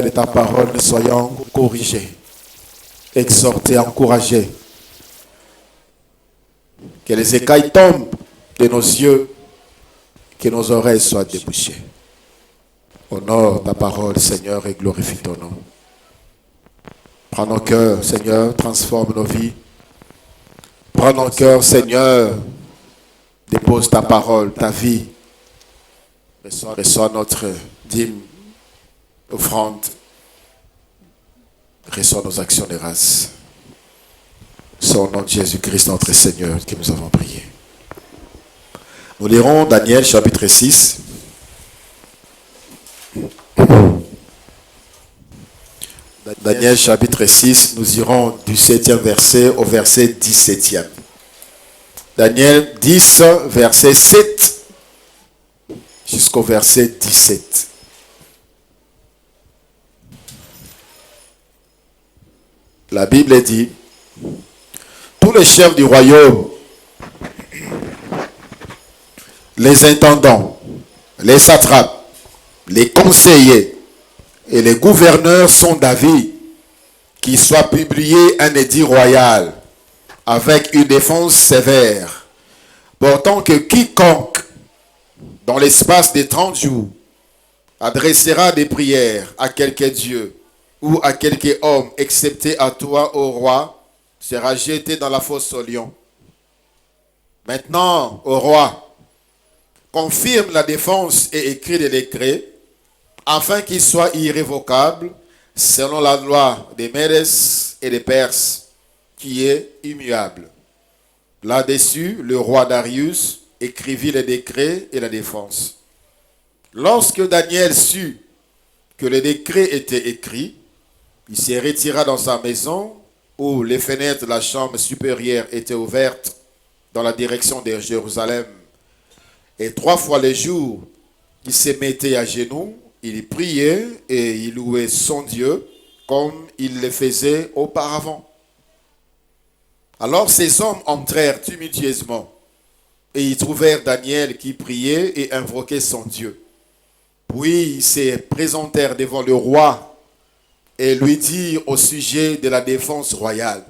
de ta parole, nous soyons corrigés, exhortés, encouragés. Que les écailles tombent de nos yeux, que nos oreilles soient débouchées. Honore ta parole, Seigneur, et glorifie ton nom. Prends nos cœurs, Seigneur, transforme nos vies. Prends nos cœurs, Seigneur, dépose ta parole, ta vie. Reçois notre dîme, offrande. Reçois nos actions de grâce. C'est au nom de Jésus-Christ, notre Seigneur, que nous avons prié. Nous lirons Daniel chapitre 6. Daniel chapitre 6, nous irons du 7e verset au verset 17e. Daniel 10, verset 7 jusqu'au verset 17. La Bible dit: tous les chefs du royaume, les intendants, les satrapes, les conseillers et les gouverneurs sont d'avis qu'il soit publié un édit royal avec une défense sévère, portant que quiconque, dans l'espace de 30 jours, adressera des prières à quelque Dieu ou à quelque homme, excepté à toi, ô roi, sera jeté dans la fosse aux lions. Maintenant, ô roi, confirme la défense et écrit des décrets, afin qu'il soit irrévocable, selon la loi des Mèdes et des Perses, qui est immuable. Là-dessus, le roi Darius écrivit les décrets et la défense. Lorsque Daniel sut que les décrets étaient écrits, il se retira dans sa maison, où les fenêtres de la chambre supérieure étaient ouvertes dans la direction de Jérusalem. Et 3 fois le jour, il se mettait à genoux, il priait et il louait son Dieu comme il le faisait auparavant. Alors ces hommes entrèrent tumultueusement et ils trouvèrent Daniel qui priait et invoquait son Dieu. Puis ils se présentèrent devant le roi et lui dirent au sujet de la défense royale: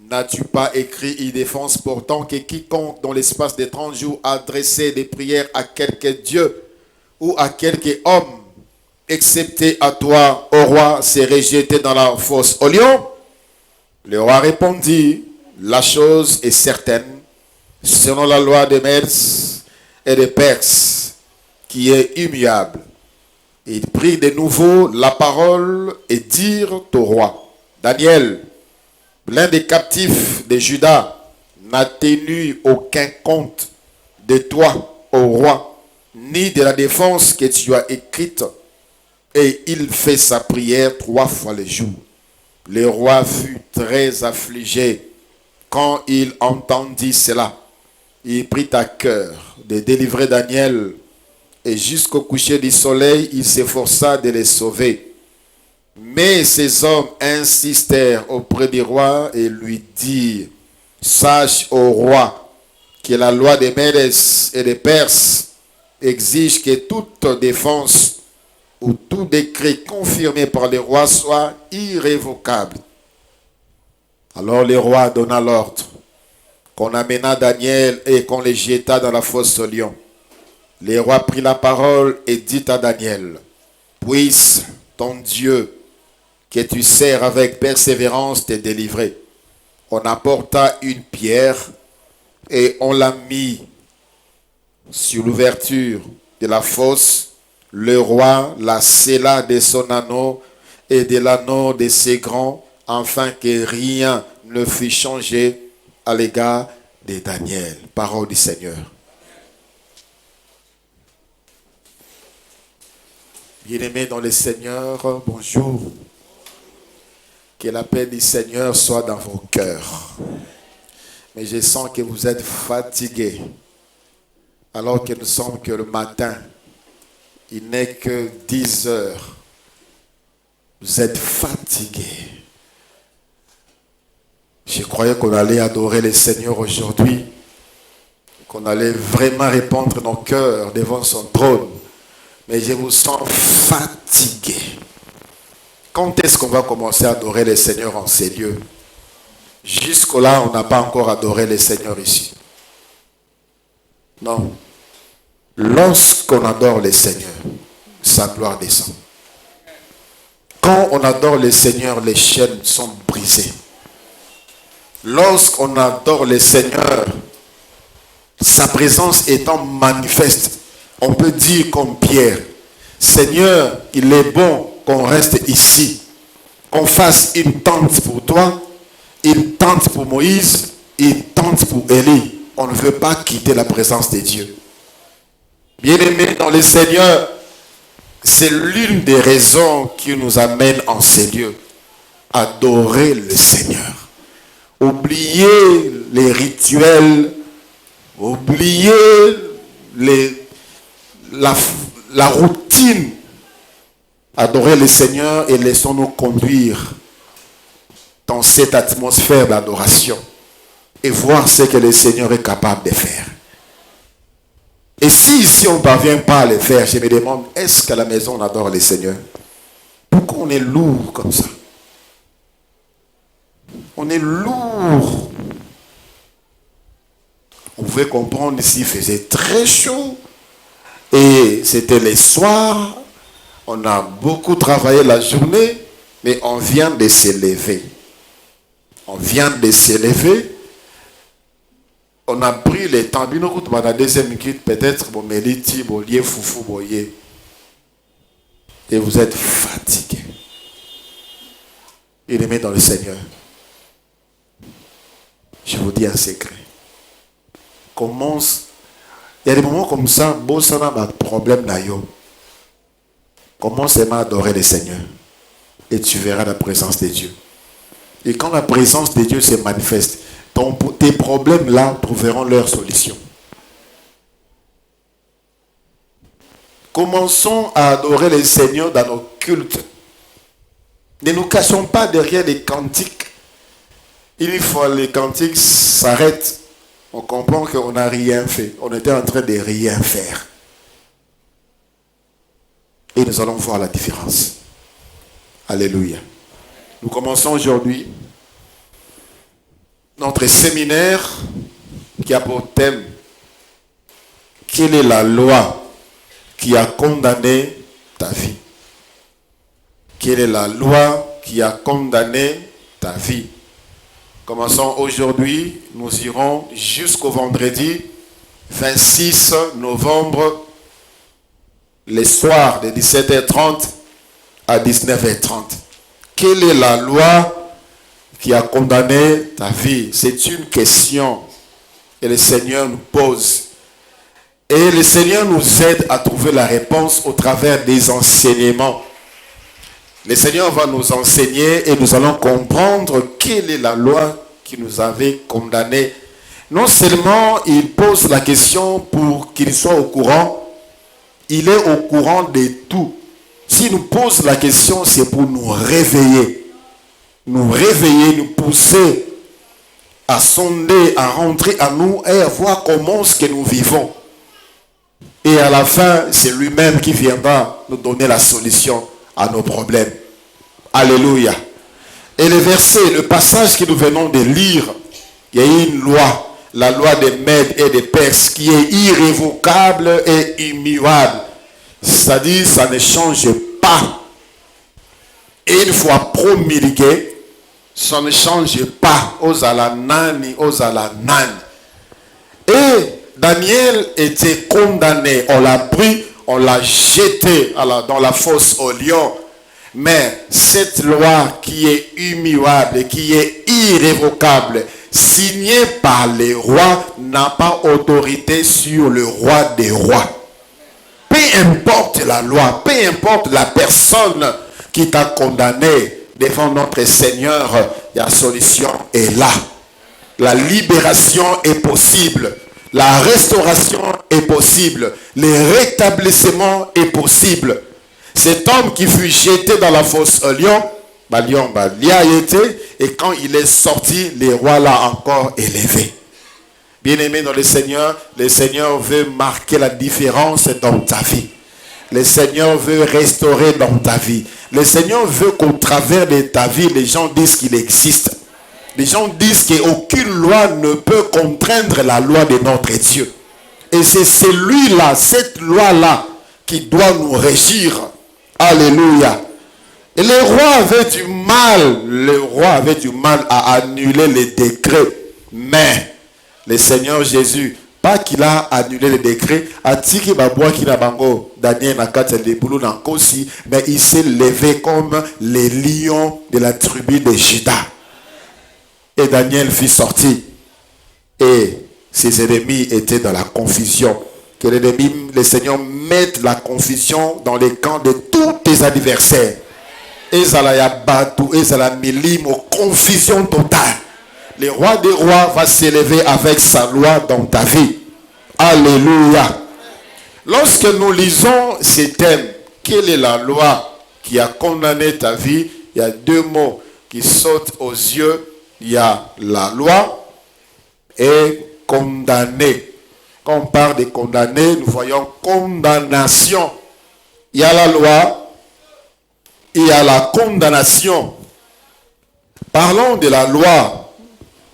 n'as-tu pas écrit une défense portant que quiconque dans l'espace de 30 jours adressait des prières à quelque Dieu ou à quelque homme, excepté à toi, ô roi, serait jeté dans la fosse aux lions? Le roi répondit: la chose est certaine, selon la loi des Mèdes et des Perses, qui est immuable. Il prit de nouveau la parole et dirent au roi: Daniel, l'un des captifs de Juda, n'a tenu aucun compte de toi, ô roi, ni de la défense que tu as écrite, et il fait sa prière 3 fois le jour. Le roi fut très affligé quand il entendit cela. Il prit à cœur de délivrer Daniel, et jusqu'au coucher du soleil, il s'efforça de les sauver. Mais ces hommes insistèrent auprès du roi et lui dirent: sache, ô roi, que la loi des Mèdes et des Perses exige que toute défense ou tout décret confirmé par le roi soit irrévocable. Alors le roi donna l'ordre qu'on amena Daniel et qu'on le jeta dans la fosse aux lions. Le roi prit la parole et dit à Daniel: puisse ton Dieu, que tu sers avec persévérance, te délivrer. On apporta une pierre et on l'a mis sur l'ouverture de la fosse. Le roi la scella de son anneau et de l'anneau de ses grands, afin que rien ne fût changé à l'égard de Daniel. Parole du Seigneur. Bien-aimés dans le Seigneur, bonjour. Que la paix du Seigneur soit dans vos cœurs. Mais je sens que vous êtes fatigués, alors que nous sommes que le matin. Il n'est que 10 heures. Vous êtes fatigués. Je croyais qu'on allait adorer le Seigneur aujourd'hui, qu'on allait vraiment répandre nos cœurs devant son trône. Mais je vous sens fatigués. Quand est-ce qu'on va commencer à adorer le Seigneur en ces lieux? Jusque-là, on n'a pas encore adoré le Seigneur ici. Non. Lorsqu'on adore le Seigneur, sa gloire descend. Quand on adore le Seigneur, les chaînes sont brisées. Lorsqu'on adore le Seigneur, sa présence étant manifeste, on peut dire comme Pierre, Seigneur, il est bon qu'on reste ici, qu'on fasse une tente pour toi, une tente pour Moïse, une tente pour Élie. On ne veut pas quitter la présence de Dieu. Bien-aimés dans le Seigneur, c'est l'une des raisons qui nous amène en ces lieux. Adorer le Seigneur. Oublier les rituels, oublier la routine. Adorer le Seigneur et laissons-nous conduire dans cette atmosphère d'adoration et voir ce que le Seigneur est capable de faire. Et si ici on ne parvient pas à le faire, je me demande, est-ce qu'à la maison on adore le Seigneur? Pourquoi on est lourd comme ça? On est lourd. On pouvait comprendre ici, il faisait très chaud. Et c'était les soirs. On a beaucoup travaillé la journée, mais on vient de se lever. On vient de se lever. On a pris le temps. La deuxième minute, peut-être, et vous êtes fatigué. Il est mis dans le Seigneur. Je vous dis un secret. Commence. Il y a des moments comme ça, ça n'a pas de problème d'ailleurs. Commence à adorer le Seigneur. Et tu verras la présence de Dieu. Et quand la présence de Dieu se manifeste, tes problèmes là trouveront leur solution. Commençons à adorer le Seigneur dans nos cultes. Ne nous cachons pas derrière les cantiques. Une fois les cantiques s'arrêtent, on comprend qu'on n'a rien fait. On était en train de rien faire. Et nous allons voir la différence. Alléluia. Nous commençons aujourd'hui notre séminaire qui a pour thème « Quelle est la loi qui a condamné ta vie ?» Quelle est la loi qui a condamné ta vie? Commençons aujourd'hui, nous irons jusqu'au vendredi 26 novembre, le soir de 17h30 à 19h30. Quelle est la loi qui a condamné ta vie? C'est une question que le Seigneur nous pose. Et le Seigneur nous aide à trouver la réponse au travers des enseignements. Le Seigneur va nous enseigner et nous allons comprendre quelle est la loi qui nous avait condamnés. Non seulement il pose la question pour qu'il soit au courant, il est au courant de tout. S'il nous pose la question, c'est pour nous réveiller. Nous pousser à sonder, à rentrer à nous et à voir comment ce que nous vivons. Et à la fin, c'est lui-même qui viendra nous donner la solution à nos problèmes. Alléluia. Et le passage que nous venons de lire, il y a une loi, la loi des Mèdes et des Perses, qui est irrévocable et immuable. C'est-à-dire, ça ne change pas. Et une fois promulgué, ça ne change pas aux alanani, aux alanani. Et Daniel était condamné. On l'a pris, on l'a jeté dans la fosse au lion. Mais cette loi qui est immuable, qui est irrévocable, signée par les rois, n'a pas autorité sur le roi des rois. Peu importe la loi, peu importe la personne qui t'a condamné devant notre Seigneur, la solution est là. La libération est possible. La restauration est possible. Le rétablissement est possible. Cet homme qui fut jeté dans la fosse au lion, y a été, et quand il est sorti, le roi l'a encore élevé. Bien-aimé dans le Seigneur veut marquer la différence dans ta vie. Le Seigneur veut restaurer dans ta vie. Le Seigneur veut qu'au travers de ta vie, les gens disent qu'il existe. Les gens disent qu'aucune loi ne peut contraindre la loi de notre Dieu. Et c'est celui-là, cette loi-là, qui doit nous régir. Alléluia. Et le roi avait du mal à annuler les décrets. Mais le Seigneur Jésus, pas qu'il a annulé les décrets, mais il s'est levé comme les lions de la tribu de Juda. Et Daniel fut sorti. Et ses ennemis étaient dans la confusion. Que le Seigneur mette la confusion dans les camps de tous tes adversaires. Et confusion totale. Le roi des rois va s'élever avec sa loi dans ta vie. Alléluia. Lorsque nous lisons ces thèmes, quelle est la loi qui a condamné ta vie? Il y a deux mots qui sautent aux yeux. Il y a la loi et condamné. Quand on parle de condamné, nous voyons condamnation. Il y a la loi, il y a la condamnation. Parlons de la loi.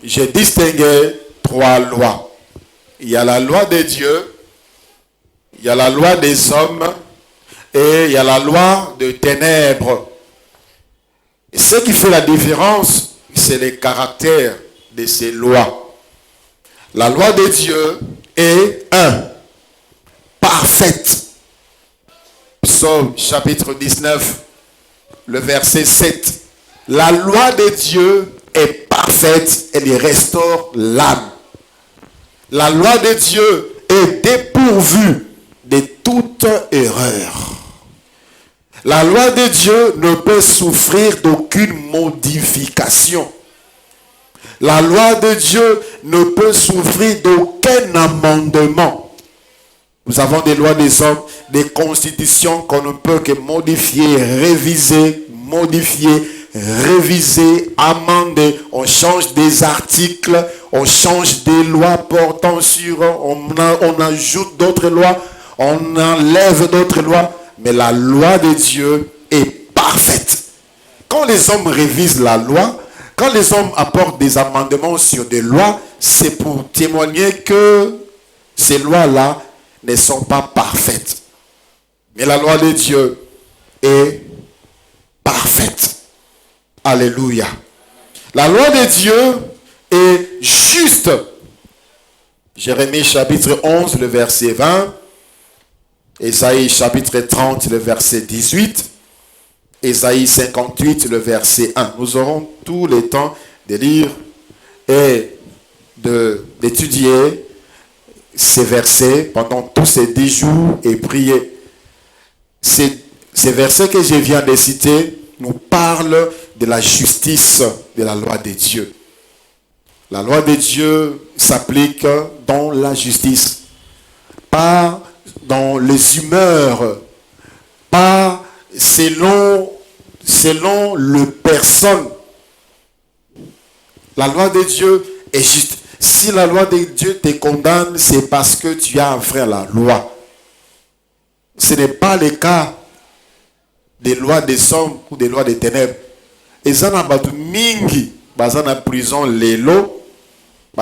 J'ai distingué trois lois. Il y a la loi de Dieu, il y a la loi des hommes et il y a la loi de ténèbres. Et ce qui fait la différence, c'est le caractère de ces lois. La loi de Dieu est parfaite. Psaume chapitre 19, le verset 7. La loi de Dieu est parfaite, elle restaure l'âme. La loi de Dieu est dépourvue de toute erreur. La loi de Dieu ne peut souffrir d'aucune modification. La loi de Dieu ne peut souffrir d'aucun amendement. Nous avons des lois des hommes, des constitutions qu'on ne peut que modifier, réviser, amender. On change des articles, on change des lois portant sur, on ajoute d'autres lois, on enlève d'autres lois. Mais la loi de Dieu est parfaite. Quand les hommes révisent la loi, quand les hommes apportent des amendements sur des lois, c'est pour témoigner que ces lois-là ne sont pas parfaites. Mais la loi de Dieu est parfaite. Alléluia. La loi de Dieu est juste. Jérémie chapitre 11, le verset 20. Ésaïe chapitre 30, le verset 18. Ésaïe 58, le verset 1. Nous aurons tout le temps de lire et d'étudier ces versets pendant tous ces 10 jours et prier. Ces versets que je viens de citer nous parlent de la justice de la loi de Dieu. La loi de Dieu s'applique dans la justice, pas dans les humeurs, pas selon le personne. La loi de Dieu est juste. Si la loi de Dieu te condamne, c'est parce que tu as enfreint la loi. Ce n'est pas le cas des lois des hommes ou des lois des ténèbres. Et ça n'a pas de mingi, dans la prison, les lots,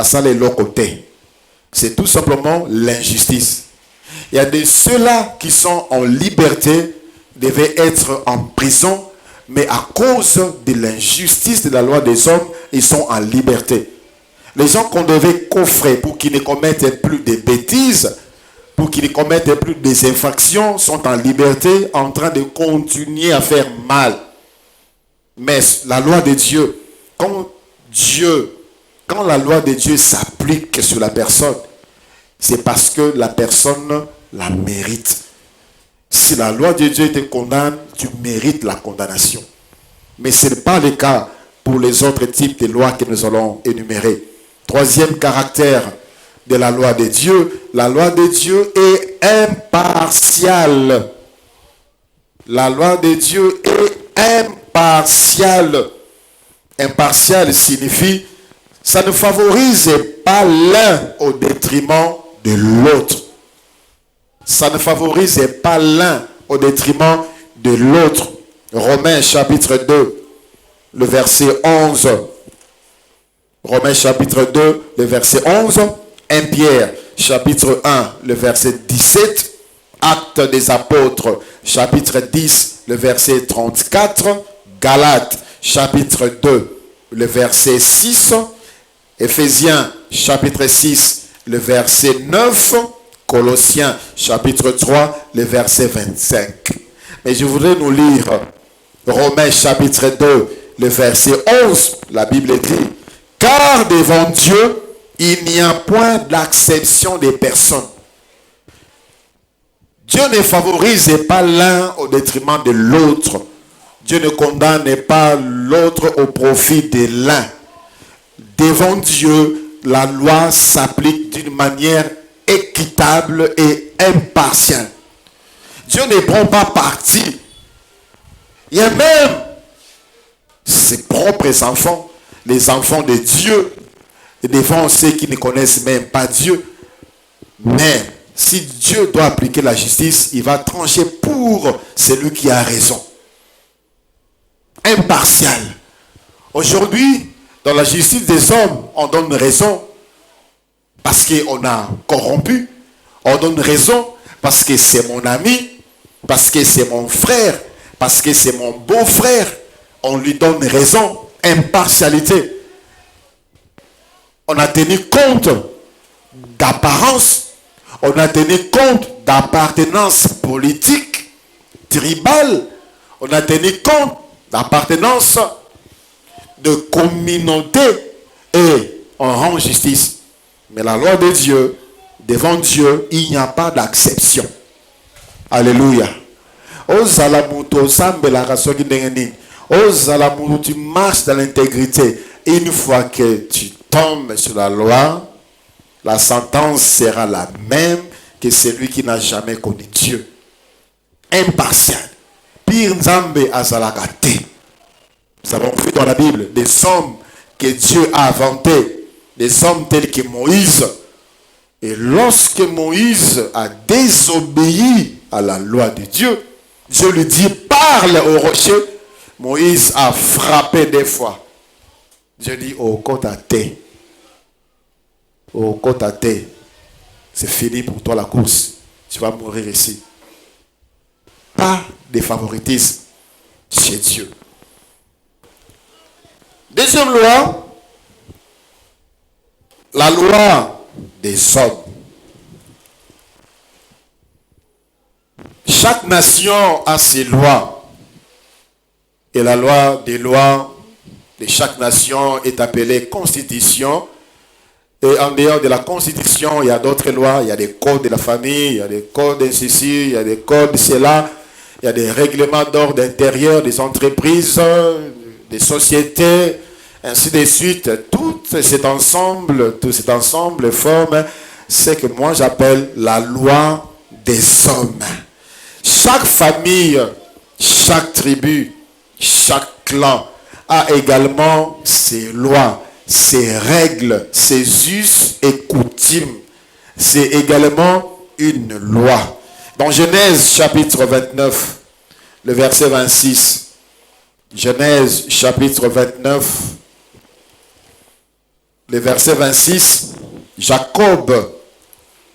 ça les lots côté. C'est tout simplement l'injustice. Il y a de ceux-là qui sont en liberté, devaient être en prison, mais à cause de l'injustice de la loi des hommes, ils sont en liberté. Les gens qu'on devait coffrer pour qu'ils ne commettent plus de bêtises, pour qu'ils ne commettent plus des infractions, sont en liberté, en train de continuer à faire mal. Mais la loi de Dieu, quand la loi de Dieu s'applique sur la personne, c'est parce que la personne la mérite. Si la loi de Dieu te condamne, tu mérites la condamnation. Mais ce n'est pas le cas pour les autres types de lois que nous allons énumérer. Troisième caractère de la loi de Dieu est impartiale. La loi de Dieu est impartiale. Impartial signifie, ça ne favorise pas l'un au détriment de l'autre. Ça ne favorise pas l'un au détriment de l'autre. Romains chapitre 2, le verset 11. Romains chapitre 2, le verset 11. 1 Pierre chapitre 1, le verset 17. Actes des apôtres chapitre 10, le verset 34. Galates chapitre 2, le verset 6. Éphésiens chapitre 6, le verset 9. Colossiens chapitre 3, le verset 25. Mais je voudrais nous lire Romains chapitre 2, le verset 11. La Bible dit: car devant Dieu, il n'y a point d'acception des personnes. Dieu ne favorise pas l'un au détriment de l'autre. Dieu ne condamne pas l'autre au profit de l'un. Devant Dieu, la loi s'applique d'une manière équitable et impartiale. Dieu ne prend pas parti. Il y a même ses propres enfants, les enfants de Dieu, devant ceux qui ne connaissent même pas Dieu. Mais si Dieu doit appliquer la justice, il va trancher pour celui qui a raison. Impartial. Aujourd'hui, dans la justice des hommes, on donne raison parce qu'on a corrompu. On donne raison parce que c'est mon ami, parce que c'est mon frère, parce que c'est mon beau-frère. On lui donne raison. Impartialité. On a tenu compte d'apparence. On a tenu compte d'appartenance politique, tribale. On a tenu compte d'appartenance de communauté. Et on rend justice. Mais la loi de Dieu, devant Dieu, il n'y a pas d'acception. Alléluia. Tu marches dans l'intégrité. Une fois que tu tombes sur la loi, la sentence sera la même que celui qui n'a jamais connu Dieu. Impartial. Pire Nzambe azalakate. Nous avons vu dans la Bible des hommes que Dieu a inventés, des hommes tels que Moïse. Et lorsque Moïse a désobéi à la loi de Dieu, Dieu lui dit: parle au rocher. Moïse a frappé des fois. Dieu dit: au côte à thé. Au côte à thé. C'est fini pour toi la course. Tu vas mourir ici. Pas de favoritisme chez Dieu. Deuxième loi, la loi des hommes. Chaque nation a ses lois. Et la loi des lois de chaque nation est appelée constitution. Et en dehors de la constitution, il y a d'autres lois. Il y a des codes de la famille, il y a des codes de ceci, il y a des codes de cela. Il y a des règlements d'ordre intérieur des entreprises, des sociétés, ainsi de suite. Tout cet ensemble forme ce que moi j'appelle la loi des hommes. Chaque famille, chaque tribu, chaque clan a également ses lois, ses règles, ses us et coutumes. C'est également une loi. Dans Genèse chapitre 29, le verset 26. Genèse chapitre 29, le verset 26. Jacob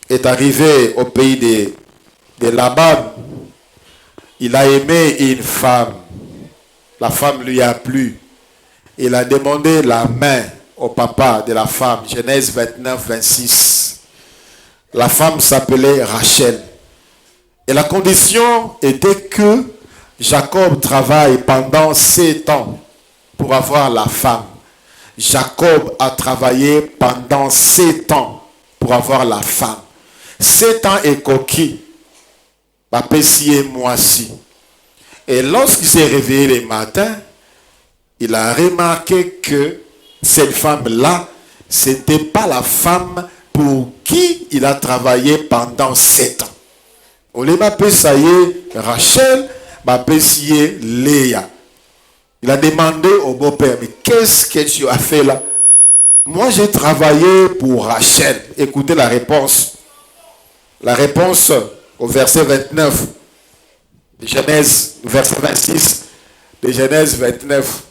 est arrivé au pays de Laban. Il a aimé une femme. La femme lui a plu. Il a demandé la main au papa de la femme. Genèse 29, 26. La femme s'appelait Rachel. Et la condition était que Jacob travaille pendant 7 ans pour avoir la femme. Jacob a travaillé pendant 7 ans pour avoir la femme. 7 ans et coquille. Papessi et moisi. Et lorsqu'il s'est réveillé le matin, il a remarqué que cette femme-là, ce n'était pas la femme pour qui il a travaillé pendant 7 ans. Au lieu de Rachel, m'appelait Léa. Il a demandé au beau-père: mais qu'est-ce que tu as fait là? Moi, j'ai travaillé pour Rachel. Écoutez la réponse. La réponse au verset 29. Genèse, verset 26, de Genèse 29.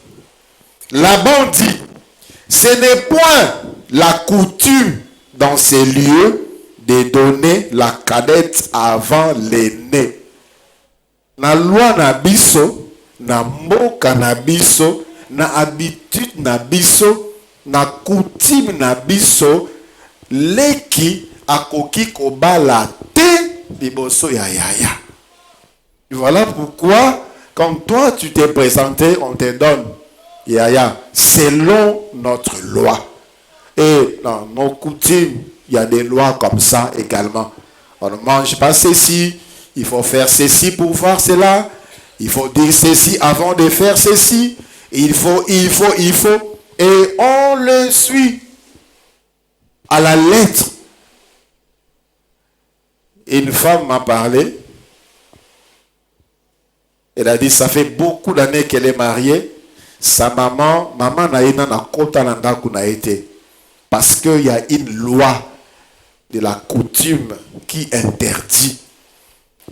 Laban dit, ce n'est point la coutume dans ces lieux de donner la cadette avant l'aîné. Na loi na biso, na mboka na biso, na habitude na biso, na coutume na biso, leki akoki kobala te liboso ya yaya. Voilà pourquoi, quand toi tu t'es présenté, on te donne yaya, selon notre loi. Et dans nos coutumes, il y a des lois comme ça également. On ne mange pas ceci, il faut faire ceci pour voir cela, il faut dire ceci avant de faire ceci, il faut, et on le suit à la lettre. Une femme m'a parlé, elle a dit, ça fait beaucoup d'années qu'elle est mariée, sa maman n'a na kota nandaku na été. Parce qu'il y a une loi de la coutume qui interdit.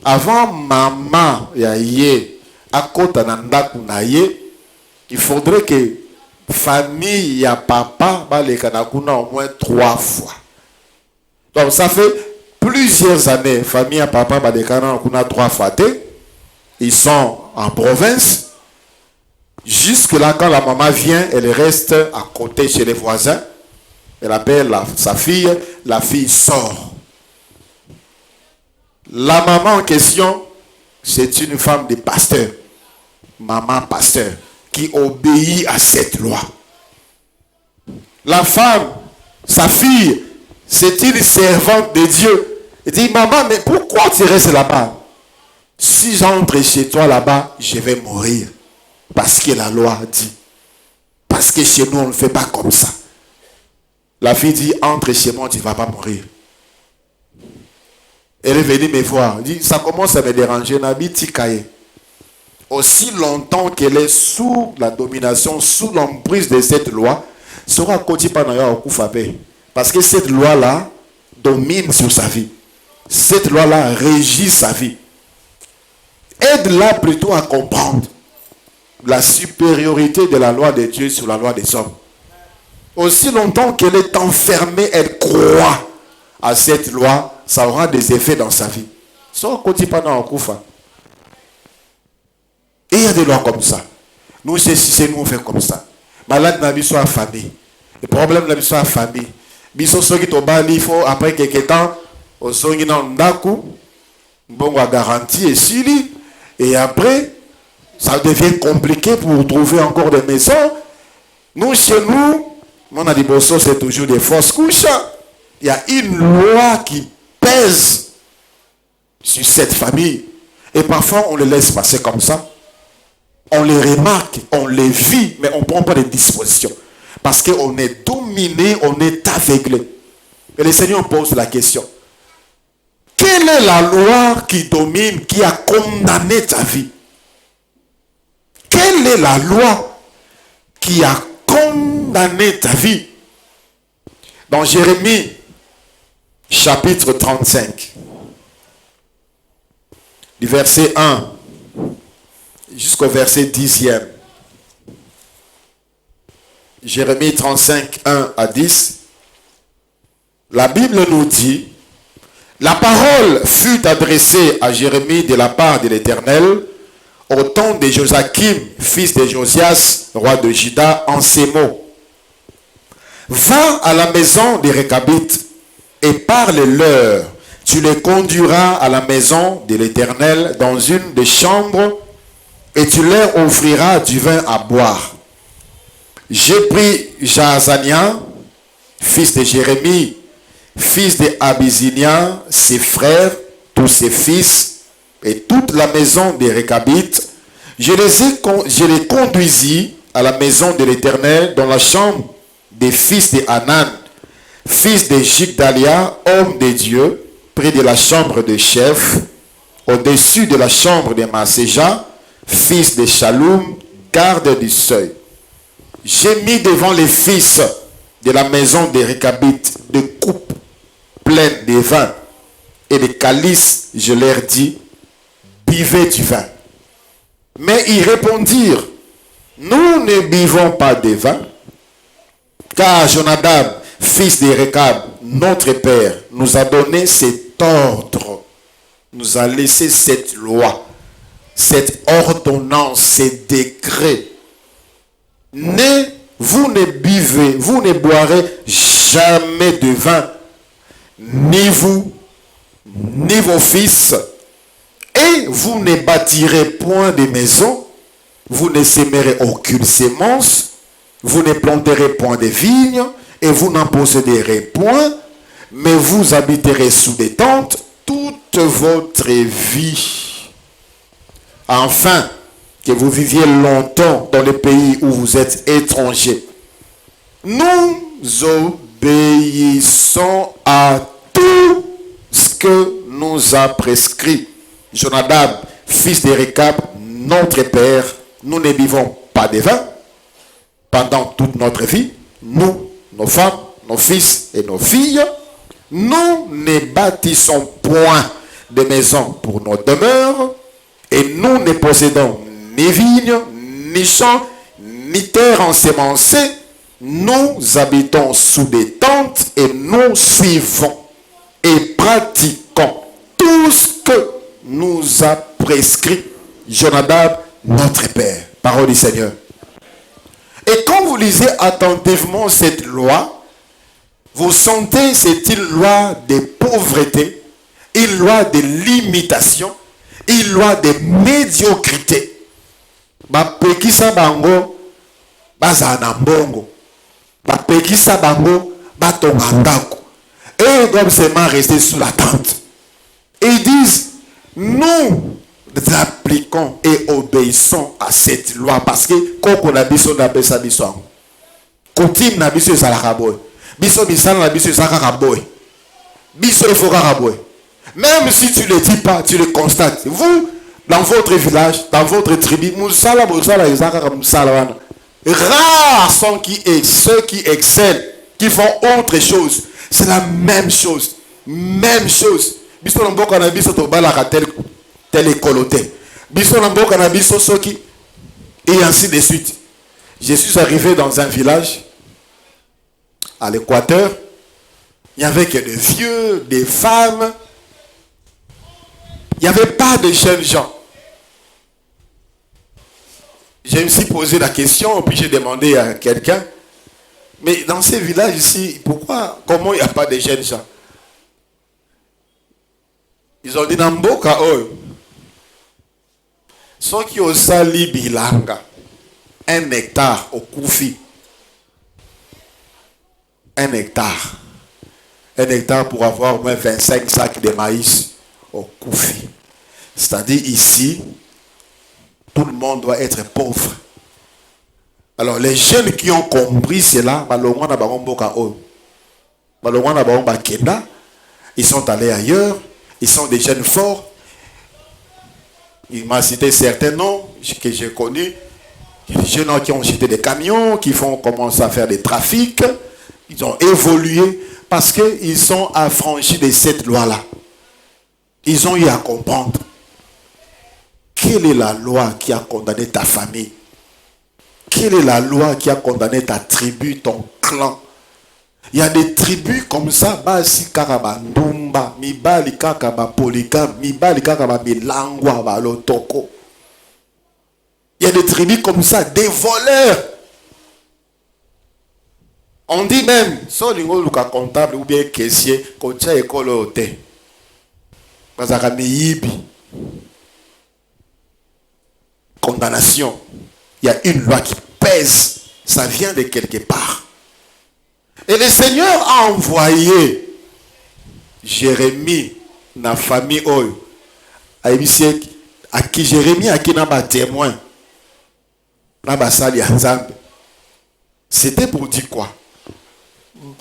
Avant maman yaye akota nandaku na ye, il faudrait que famille ya papa baleka na kuna au moins 3 fois. Donc ça fait plusieurs années famille ya papa baleka na kuna 3 fois. Ils sont en province. Jusque là, quand la maman vient, elle reste à côté chez les voisins. Elle appelle sa fille. La fille sort. La maman en question, c'est une femme de pasteur. Maman pasteur, qui obéit à cette loi. La femme, sa fille, c'est une servante de Dieu. Elle dit, maman, mais pourquoi tu restes là-bas? Si j'entre chez toi là-bas, je vais mourir. Parce que la loi dit. Parce que chez nous, on ne fait pas comme ça. La fille dit, entre chez moi, tu ne vas pas mourir. Elle est venue me voir. Elle dit, ça commence à me déranger. Nabi Tikaye. Aussi longtemps qu'elle est sous la domination, sous l'emprise de cette loi, sera côté panaya au Koufabe. Parce que cette loi-là domine sur sa vie. Cette loi-là régit sa vie. Aide-la plutôt à comprendre la supériorité de la loi de Dieu sur la loi des hommes. Aussi longtemps qu'elle est enfermée, elle croit à cette loi, ça aura des effets dans sa vie. Et il y a des lois comme ça. Nous, c'est nous, on fait comme ça. Malade n'a pas de famille. Le problème n'a pas de famille. Biso soki to bali, il faut après quelques temps, au songi na ndaku, bon garantie et sili. Et après, ça devient compliqué pour trouver encore des maisons. Nous, chez nous, mon adiboso, c'est toujours des fausses couches. Il y a une loi qui pèse sur cette famille. Et parfois, on les laisse passer comme ça. On les remarque, on les vit, mais on ne prend pas de dispositions. Parce qu'on est dominé, on est aveuglé. Et le Seigneur pose la question. Quelle est la loi qui domine, qui a condamné ta vie? Quelle est la loi qui a condamné ta vie? Dans Jérémie, chapitre 35, du verset 1 jusqu'au verset 10e. Jérémie 35, 1 à 10. La Bible nous dit, la parole fut adressée à Jérémie de la part de l'Éternel au temps de Joachim, fils de Josias, roi de Juda, en ces mots. Va à la maison des Récabites et parle-leur. Tu les conduiras à la maison de l'Éternel dans une des chambres et tu leur offriras du vin à boire. J'ai pris Jaazania, fils de Jérémie, fils de Abizinia, ses frères, tous ses fils, et toute la maison des Récabites, je les conduisis à la maison de l'Éternel dans la chambre des fils de Hanan, fils de Jigdalia, homme de Dieu, près de la chambre de chef, au-dessus de la chambre de Maséja, fils de Shalom, garde du seuil. J'ai mis devant les fils de la maison des Récabites de coupes pleines de vin et de calices, je leur dis, buvez du vin. Mais ils répondirent, nous ne buvons pas de vin, car Jonadab, fils de Rekab, notre père, nous a donné cet ordre, nous a laissé cette loi, cette ordonnance, ces décrets. Vous ne buvez, vous ne boirez jamais de vin, ni vous, ni vos fils, et vous ne bâtirez point de maisons, vous ne sèmerez aucune sémence, vous ne planterez point de vignes, et vous n'en posséderez point, mais vous habiterez sous des tentes toute votre vie. Enfin, que vous viviez longtemps dans le pays où vous êtes étrangers. Nous obéissons à tout ce que nous a prescrit Jonadab, fils de Rekab, notre père. Nous ne buvons pas de vin pendant toute notre vie. Nous, nos femmes, nos fils et nos filles, nous ne bâtissons point de maisons pour nos demeures, et nous ne possédons ni vignes, ni champs, ni terre ensémencée. Nous habitons sous des tentes et nous suivons et pratiquons tout ce que nous a prescrit Jonadab, notre père. Parole du Seigneur. Et quand vous lisez attentivement cette loi, vous sentez c'est une loi de pauvreté, une loi de limitation, une loi de médiocrité. Bapekisa bango bazana mbongo, bapekisa bango batonga ndako. Et ils doivent seulement rester sous la tente. Et ils disent, nous appliquons et obéissons à cette loi parce que koko na biso na pesa biso. Coutume na biso ezalaka boy. Biso bisala na biso ezalaka boy. Biso efokaka boy. Même si tu ne le dis pas, tu le constates. Vous, dans votre village, dans votre tribu, rares sont ceux qui excellent, qui font autre chose. C'est la même chose. Même chose. Biso na mboka na biso to balaka tel écoloté. Biso na mboka na biso soki et ainsi de suite. Je suis arrivé dans un village à l'Équateur. Il n'y avait que des vieux, des femmes. Il n'y avait pas de jeunes gens. Je me suis posé la question, puis j'ai demandé à quelqu'un, mais dans ces villages ici, comment il n'y a pas de jeunes gens? Ils ont dit, Namboka, ceux qui ont sali bilanga, 1 hectare au Koufi. 1 hectare. 1 hectare pour avoir au moins 25 sacs de maïs au Koufi. C'est-à-dire ici, tout le monde doit être pauvre. Alors les jeunes qui ont compris cela, ils sont allés ailleurs, ils sont des jeunes forts. Il m'a cité certains noms que j'ai connus. Des jeunes qui ont jeté des camions, qui font commencer à faire des trafics. Ils ont évolué parce qu'ils sont affranchis de cette loi-là. Ils ont eu à comprendre. Quelle est la loi qui a condamné ta famille? Quelle est la loi qui a condamné ta tribu, ton clan? Il y a des tribus comme ça, basi karaba ndumba, mibali kakaba polygame, mibali kakaba milangwa balotoko. Il y a des tribus comme ça, des voleurs. On dit même, soit l'ingo luka comptable ou bien caissier, kocha école ote. Bazaka miyibi. Condamnation. Il y a une loi qui pèse. Ça vient de quelque part. Et le Seigneur a envoyé Jérémie, la famille Oyo, à qui Jérémie a qui n'a pas témoin. C'était pour dire quoi?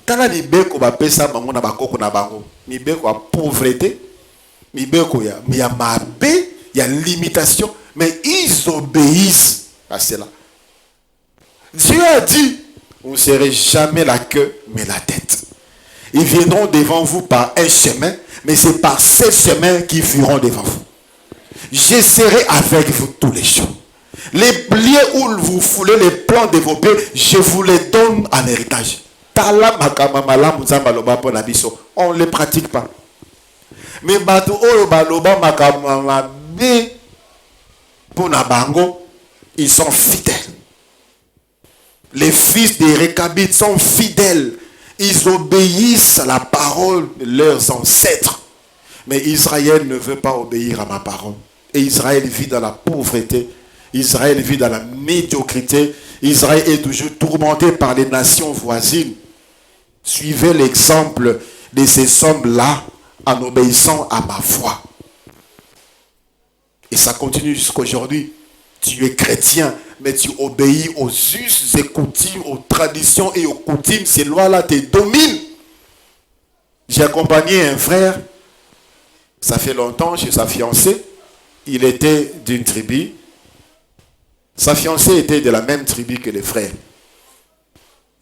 Quand on dit que ça bango na bakoko na bango, ni beko a pauvreté, ni beko il y a mabé, il y a limitation, mais ils obéissent à cela. Dieu a dit, vous ne serez jamais la queue, mais la tête. Ils viendront devant vous par un chemin, mais c'est par ce chemin qu'ils fuiront devant vous. Je serai avec vous tous les jours. Les lieux où vous foulez les plans de vos pieds, je vous les donne en héritage. On ne les pratique pas. Mais ils sont fidèles. Les fils des Récabites sont fidèles. Ils obéissent à la parole de leurs ancêtres. Mais Israël ne veut pas obéir à ma parole. Et Israël vit dans la pauvreté. Israël vit dans la médiocrité. Israël est toujours tourmenté par les nations voisines. Suivez l'exemple de ces hommes-là en obéissant à ma voix. Et ça continue jusqu'aujourd'hui. Tu es chrétien, mais tu obéis aux us et coutumes, aux traditions et aux coutumes. Ces lois-là te dominent. J'ai accompagné un frère, ça fait longtemps, chez sa fiancée. Il était d'une tribu. Sa fiancée était de la même tribu que les frères.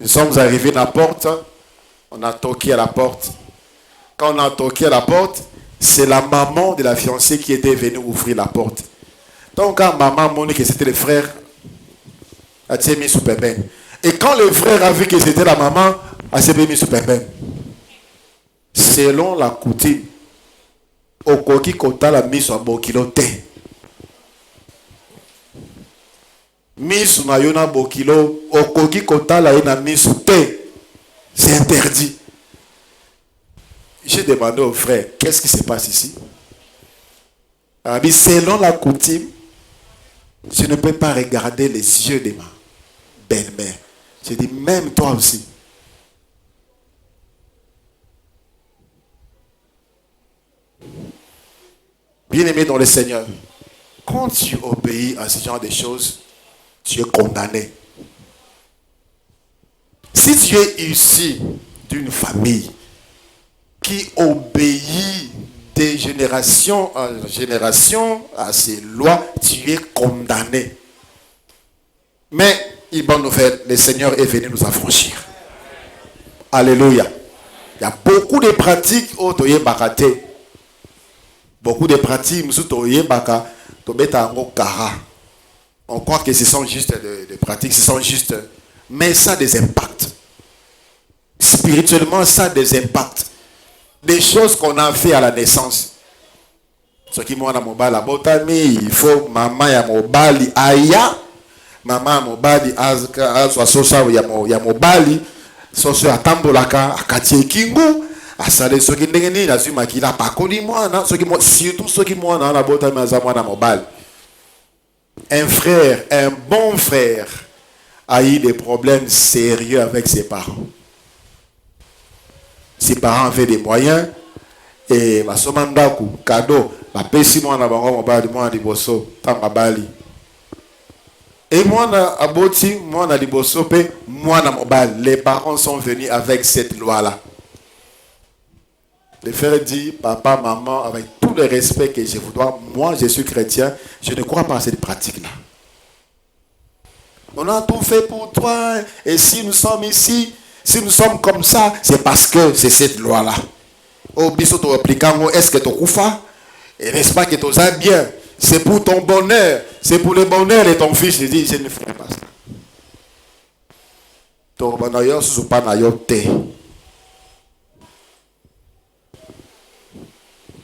Nous sommes arrivés à la porte. On a toqué à la porte. Quand on a toqué à la porte, c'est la maman de la fiancée qui était venue ouvrir la porte. Donc quand maman m'a dit que c'était le frère, elle s'est mis sous pépin. Et quand le frère a vu que c'était la maman, elle s'est mis sous pépin. Selon la coutume, au koki kota la mise à bokilote. Mise na yona bokilo, au koki kota la yona mise te. C'est interdit. J'ai demandé au frère, qu'est-ce qui se passe ici? Il a dit, selon la coutume, je ne peux pas regarder les yeux de ma belle-mère. J'ai dit, même toi aussi. Bien-aimé dans le Seigneur, quand tu obéis à ce genre de choses, tu es condamné. Si tu es issu d'une famille qui obéit de génération en génération à ces lois, tu es condamné. Mais, une bonne nouvelle, le Seigneur est venu nous affranchir. Alléluia. Il y a beaucoup de pratiques au toye bakate. Beaucoup de pratiques, on croit que ce sont juste des pratiques, ce sont juste, mais ça a des impacts. Spirituellement, ça a des impacts. Des choses qu'on a fait à la naissance. Ce qui m'a dit, la botami, il faut maman ya mobali aya, maman mobali azwa sosa ya mobali, soso atambolaka akatie kingu, asale soki ndenge nini azuma kila pakoli mwana, soki surtout soki mwana na botami azwa na mobali. Un frère, un bon frère a eu des problèmes sérieux avec ses parents. Ses parents avaient des moyens et ma somandaku cadeau la pesi moi na bango mobali moi liboso tanga bali et moi na aboti moi na liboso pe moi na mobali. Les parents sont venus avec cette loi là. Le frère dit, papa, maman, avec tout le respect que je vous dois, moi je suis chrétien, je ne crois pas à cette pratique là. On a tout fait pour toi et si nous sommes ici, si nous sommes comme ça, c'est parce que c'est cette loi-là. Au bisoto appliquant, est-ce que tu koufa? Et n'est-ce pas que tu as bien? C'est pour ton bonheur. C'est pour le bonheur de ton fils. Je dis, je ne ferai pas ça. Torbanayo supanayo te.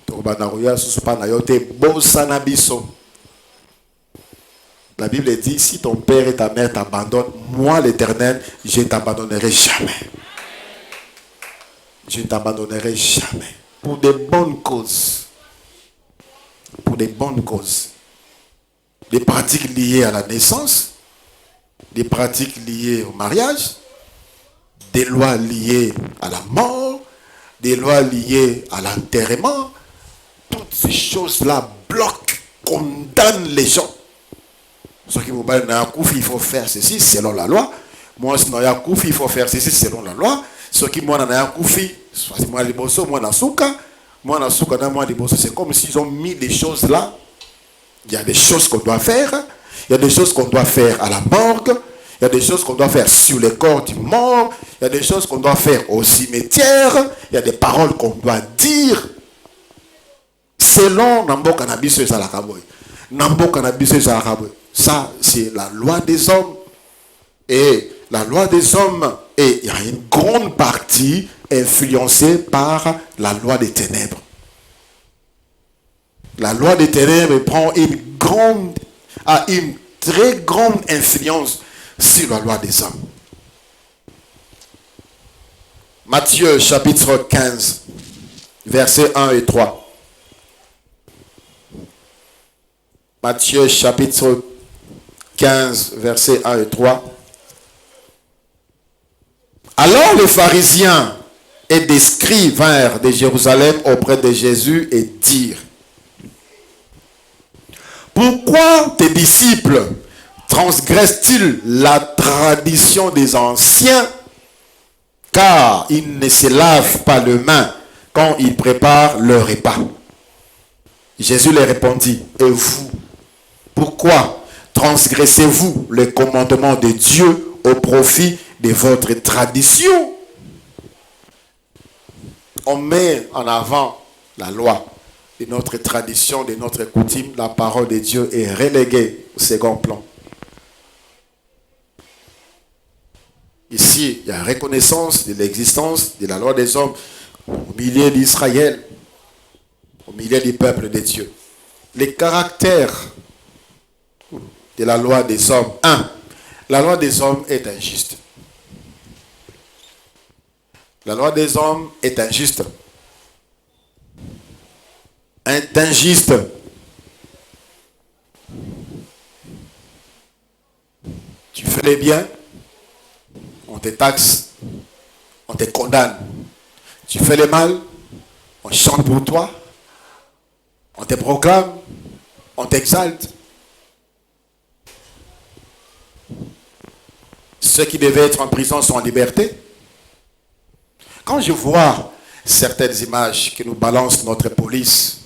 Torbanayo supanayo te. Bosanabiso. La Bible dit, si ton père et ta mère t'abandonnent, moi l'Éternel, je ne t'abandonnerai jamais. Je ne t'abandonnerai jamais. Pour des bonnes causes. Pour des bonnes causes. Des pratiques liées à la naissance, des pratiques liées au mariage, des lois liées à la mort, des lois liées à l'enterrement. Toutes ces choses-là bloquent, condamnent les gens. Ceux qui vous parlent de il faut faire ceci selon la loi. Moi, si il faut faire ceci selon la loi. Ceux qui m'ont dit, moi, les bossos, moi, c'est comme s'ils ont mis des choses là. Il y a des choses qu'on doit faire. Il y a des choses qu'on doit faire à la morgue. Il y a des choses qu'on doit faire sur les corps du mort. Il y a des choses qu'on doit faire au cimetière. Il y a des paroles qu'on doit dire. Selon Nambo Cannabis et Salakaboy. Ça, c'est la loi des hommes. Et la loi des hommes, et il y a une grande partie influencée par la loi des ténèbres. La loi des ténèbres prend a une très grande influence sur la loi des hommes. Matthieu chapitre 15, versets 1 et 3. Matthieu chapitre 15, versets 1 et 3. Alors les pharisiens et des scribes vinrent de Jérusalem auprès de Jésus et dirent: pourquoi tes disciples transgressent-ils la tradition des anciens, car ils ne se lavent pas les mains quand ils préparent leur repas? Jésus leur répondit: et vous, pourquoi transgressez-vous les commandements de Dieu au profit de votre tradition? On met en avant la loi de notre tradition, de notre coutume. La parole de Dieu est reléguée au second plan. Ici, il y a reconnaissance de l'existence de la loi des hommes au milieu d'Israël, au milieu du peuple de Dieu. Les caractères de la loi des hommes. 1. La loi des hommes est injuste. La loi des hommes est injuste. Est injuste. Tu fais les biens, on te taxe, on te condamne. Tu fais le mal, on chante pour toi, on te proclame, on t'exalte. Ceux qui devaient être en prison sont en liberté. Quand je vois certaines images que nous balance notre police,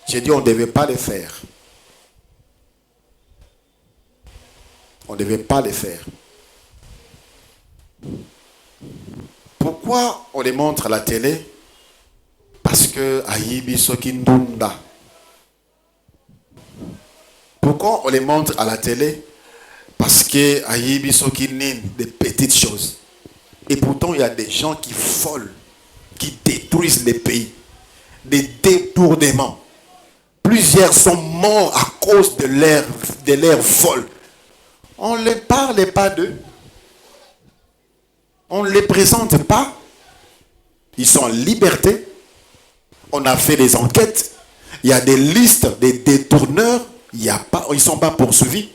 j'ai dit on ne devait pas les faire. On ne devait pas les faire. Pourquoi on les montre à la télé? Parce que Aïbi Sokindunda. Pourquoi on les montre à la télé? Parce que Aïbi Sokinin, des petites choses. Et pourtant, il y a des gens qui volent, qui détruisent les pays. Des détournements. Plusieurs sont morts à cause de leur vol. On ne parle pas d'eux. On ne les présente pas. Ils sont en liberté. On a fait des enquêtes. Il y a des listes des détourneurs. Ils ne sont pas poursuivis.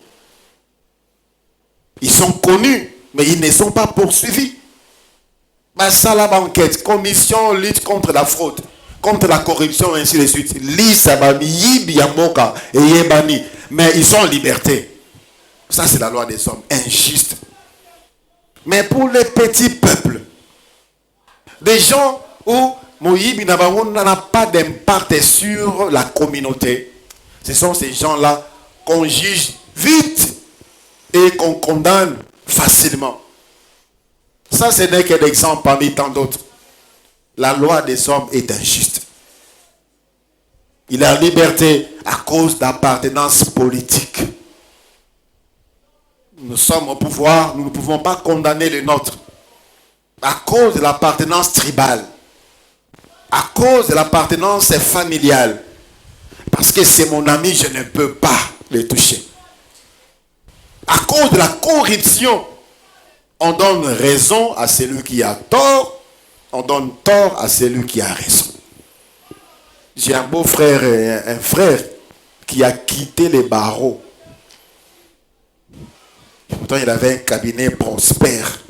Ils sont connus, mais ils ne sont pas poursuivis. Ça, la enquête, commission lutte contre la fraude, contre la corruption, ainsi de suite. Mais ils sont en liberté. Ça, c'est la loi des hommes, injuste. Mais pour les petits peuples, des gens où Moïbi n'a pas d'impact sur la communauté, ce sont ces gens-là qu'on juge vite et qu'on condamne facilement. Ça, ce n'est qu'un exemple parmi tant d'autres. La loi des hommes est injuste. Il a liberté à cause d'appartenance politique. Nous sommes au pouvoir, nous ne pouvons pas condamner le nôtre. À cause de l'appartenance tribale. À cause de l'appartenance familiale. Parce que c'est mon ami, je ne peux pas le toucher. À cause de la corruption, on donne raison à celui qui a tort, on donne tort à celui qui a raison. J'ai un beau-frère et un frère qui a quitté les barreaux. Et pourtant, il avait un cabinet prospère.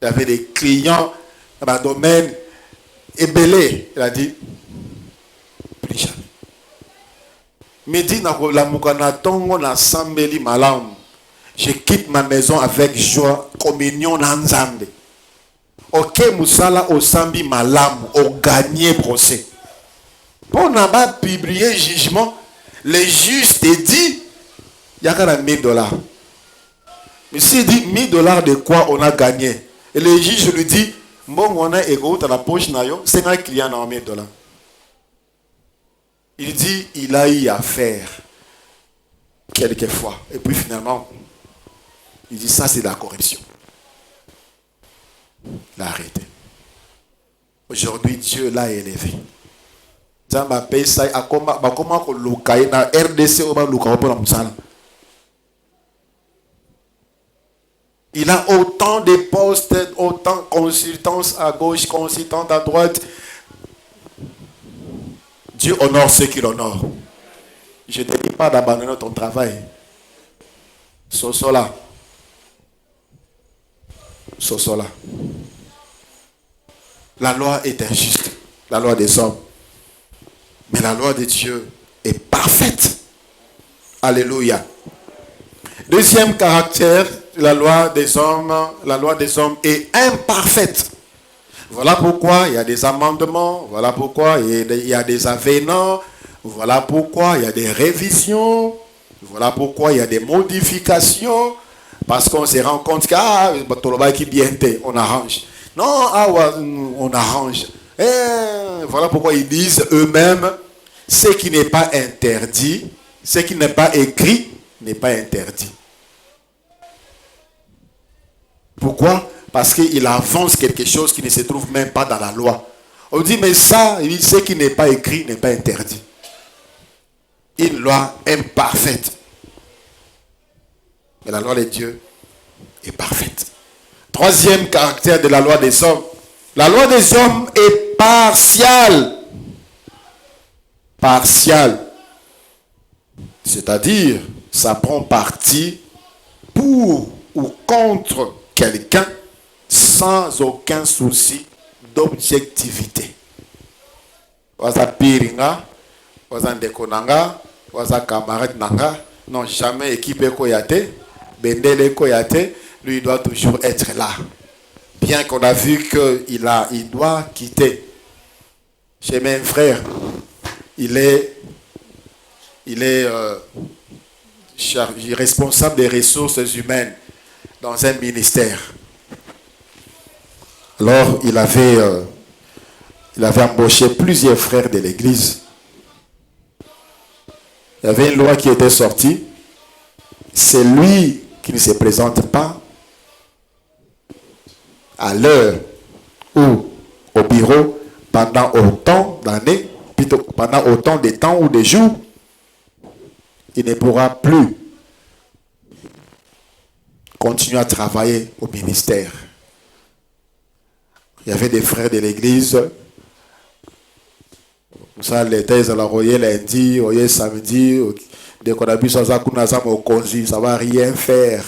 Il avait des clients dans un domaine ébélé. Il a dit, plus jamais. Mais dit, je quitte ma maison avec joie, communion Nzambe. Ok, Moussala au Sambi Malam, au gagné procès. Pour n'a pas publié jugement, les juges te dit, il y a 1000 $. Mais s'il dit 1000 $ de quoi on a gagné, et le juge lui dit, bon, on a égo dans la poche, c'est un client dans 1000 $. Il dit, il a eu affaire quelquefois. Et puis finalement, il dit ça c'est de la corruption. Il a arrêté. Aujourd'hui, Dieu l'a élevé. Il a autant de postes, autant de consultance à gauche, consultance à droite. Dieu honore ceux qui l'honorent. Je ne te dis pas d'abandonner ton travail. Sosola. Sosola. La loi est injuste. La loi des hommes. Mais la loi de Dieu est parfaite. Alléluia. Deuxième caractère, la loi des hommes est imparfaite. Voilà pourquoi il y a des amendements, voilà pourquoi il y a des avenants, voilà pourquoi il y a des révisions, voilà pourquoi il y a des modifications, parce qu'on se rend compte qu'on arrange. Non, on arrange. Et voilà pourquoi ils disent eux-mêmes, ce qui n'est pas interdit, ce qui n'est pas écrit, n'est pas interdit. Pourquoi? Parce qu'il avance quelque chose qui ne se trouve même pas dans la loi. On dit, mais ça, ce qui n'est pas écrit n'est pas interdit. Une loi imparfaite. Mais la loi de Dieu est parfaite. Troisième caractère de la loi des hommes. La loi des hommes est partiale. Partiale. C'est-à-dire, ça prend parti pour ou contre quelqu'un sans aucun souci d'objectivité. Waza piringa, waza ndekonanga, waza camarade nanga, non jamais équipe koyate, bendele koyate, lui doit toujours être là. Bien qu'on a vu qu'il doit quitter. Chez mes frères, il est responsable des ressources humaines dans un ministère. Alors, il avait embauché plusieurs frères de l'église. Il y avait une loi qui était sortie. C'est lui qui ne se présente pas à l'heure ou au bureau pendant autant d'années, plutôt pendant autant de temps ou de jours, il ne pourra plus continuer à travailler au ministère. Il y avait des frères de l'église. Ça, les thèses à la royer lundi, royer samedi, dès qu'on a vu ça, ça ne va rien faire.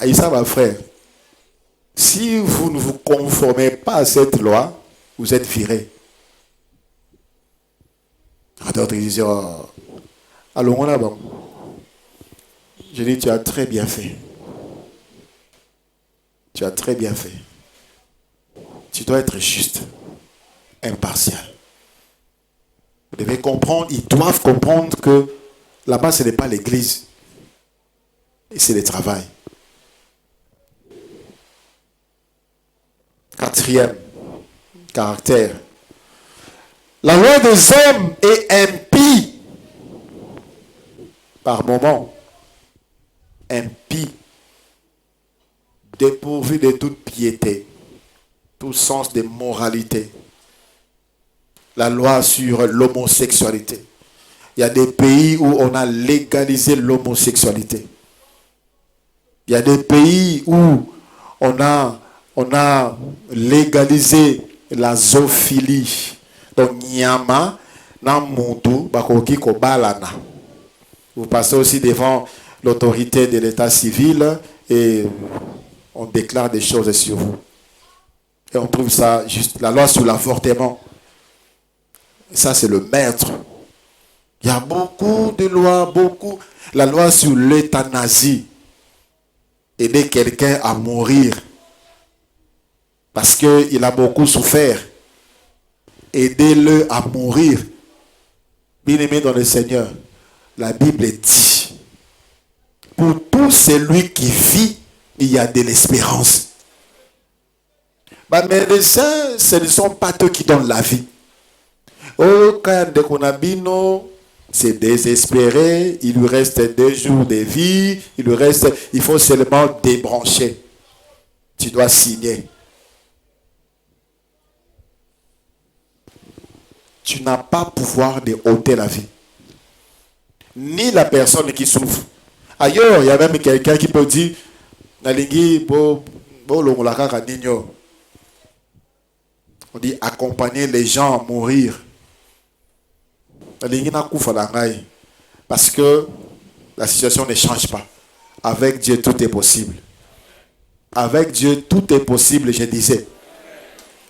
Et ça, ma frère, si vous ne vous conformez pas à cette loi, vous êtes viré. D'autres disaient, allons là-bas. Je dis, tu as très bien fait. Tu as très bien fait. Tu dois être juste, impartial. Vous devez comprendre, ils doivent comprendre que là-bas, ce n'est pas l'église. C'est le travail. Quatrième caractère. La loi des hommes est impie. Par moment. Impie. Dépourvu de toute piété. Tout sens de moralité. La loi sur l'homosexualité. Il y a des pays où on a légalisé l'homosexualité. Il y a des pays où on a légalisé la zoophilie. Donc, nyama, na mundu, bakoki ko balana. Vous passez aussi devant l'autorité de l'état civil et on déclare des choses sur vous. Et on trouve ça juste. La loi sur l'avortement. Ça, c'est le maître. Il y a beaucoup de lois, beaucoup. La loi sur l'euthanasie. Aider quelqu'un à mourir. Parce qu'il a beaucoup souffert. Aidez-le à mourir. Bien-aimé dans le Seigneur, la Bible dit, pour tout celui qui vit, il y a de l'espérance. Les médecins, ce ne sont pas eux qui donnent la vie. Oh, quand on a bino, C'est désespéré, il lui reste 2 jours de vie, il faut seulement débrancher. Tu dois signer. Tu n'as pas pouvoir de ôter la vie. Ni la personne qui souffre. Ailleurs, il y a même quelqu'un qui peut dire, on dit accompagner les gens à mourir. Parce que la situation ne change pas. Avec Dieu, tout est possible. Avec Dieu, tout est possible, je disais.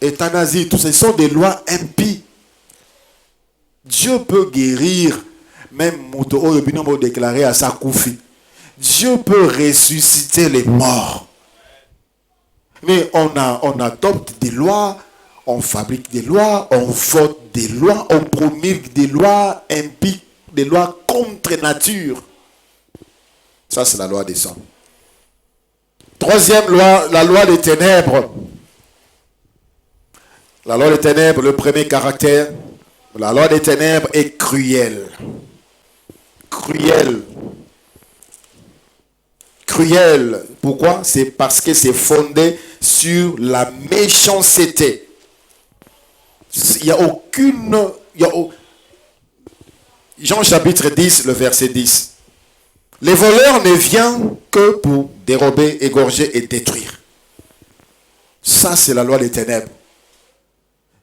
Euthanasie, tout ça, ce sont des lois impies. Dieu peut guérir, même Moto déclaré à sa koufi. Dieu peut ressusciter les morts. Mais on adopte des lois, on fabrique des lois, on vote des lois, on promulgue des lois impies, des lois contre nature. Ça, c'est la loi des hommes. Troisième loi, la loi des ténèbres. La loi des ténèbres, le premier caractère, la loi des ténèbres est cruelle. Cruelle. Cruelle. Pourquoi? C'est parce que c'est fondé sur la méchanceté. Il n'y a aucune... Jean chapitre 10, le verset 10. Les voleurs ne viennent que pour dérober, égorger et détruire. Ça, c'est la loi des ténèbres.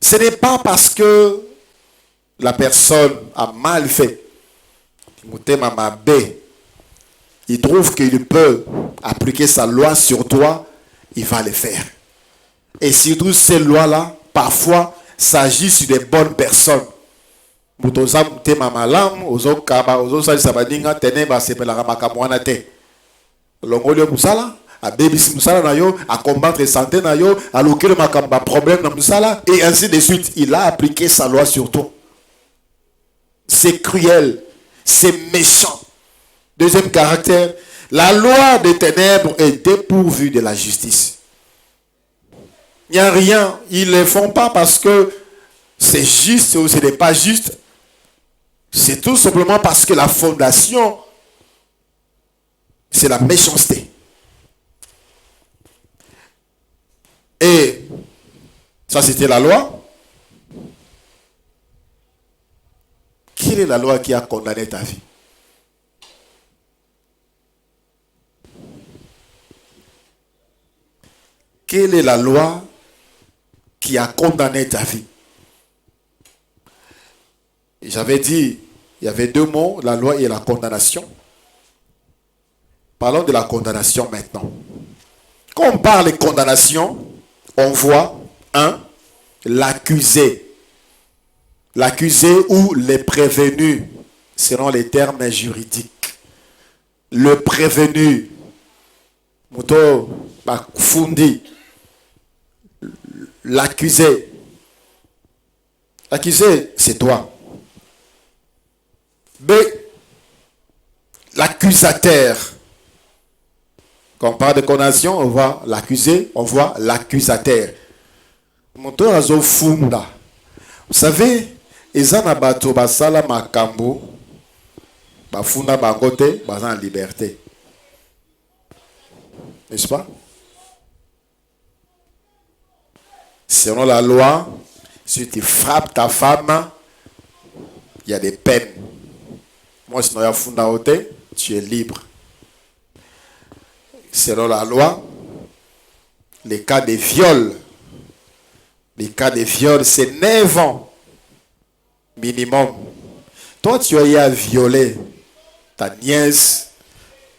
Ce n'est pas parce que la personne a mal fait. Il trouve qu'il peut appliquer sa loi sur toi, il va le faire. Et surtout, ces lois-là, parfois, s'agissent sur des bonnes personnes. À combattre santé à problème et ainsi de suite. Il a appliqué sa loi sur toi. C'est cruel, c'est méchant. Deuxième caractère, la loi des ténèbres est dépourvue de la justice. Il n'y a rien, ils ne le font pas parce que c'est juste ou ce n'est pas juste. C'est tout simplement parce que la fondation, c'est la méchanceté. Et ça, c'était la loi. Quelle est la loi qui a condamné ta vie? Quelle est la loi qui a condamné ta vie? J'avais dit, il y avait 2 mots, la loi et la condamnation. Parlons de la condamnation maintenant. Quand on parle de condamnation, on voit, l'accusé. L'accusé ou les prévenus, selon les termes juridiques. Le prévenu, Moto Bakufundi, l'accusé. L'accusé, c'est toi. B, l'accusateur. Quand on parle de condamnation, on voit l'accusé, on voit l'accusateur. Moto Azo Funda. Vous savez, Ezana Bato Basala Makambo, Bafunda Bangote, Bazan liberté. N'est-ce pas? Selon la loi, si tu frappes ta femme, il y a des peines. Moi, si tu as funda ote, tu es libre. Selon la loi, les cas de viol, c'est 9 ans minimum. Toi, tu as violé ta nièce,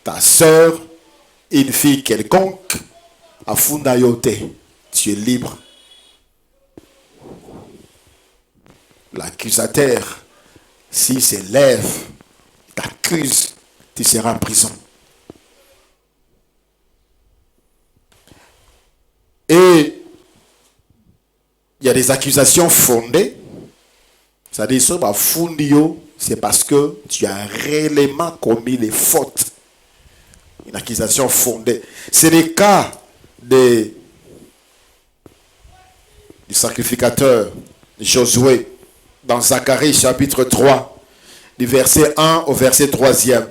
ta soeur, une fille quelconque, à funda yote, tu es libre. L'accusateur, s'il s'élève, t'accuse, tu seras en prison. Et il y a des accusations fondées. C'est-à-dire, c'est parce que tu as réellement commis des fautes. Une accusation fondée. C'est le cas du sacrificateur Josué dans Zacharie chapitre 3. du verset 1 au verset 3e.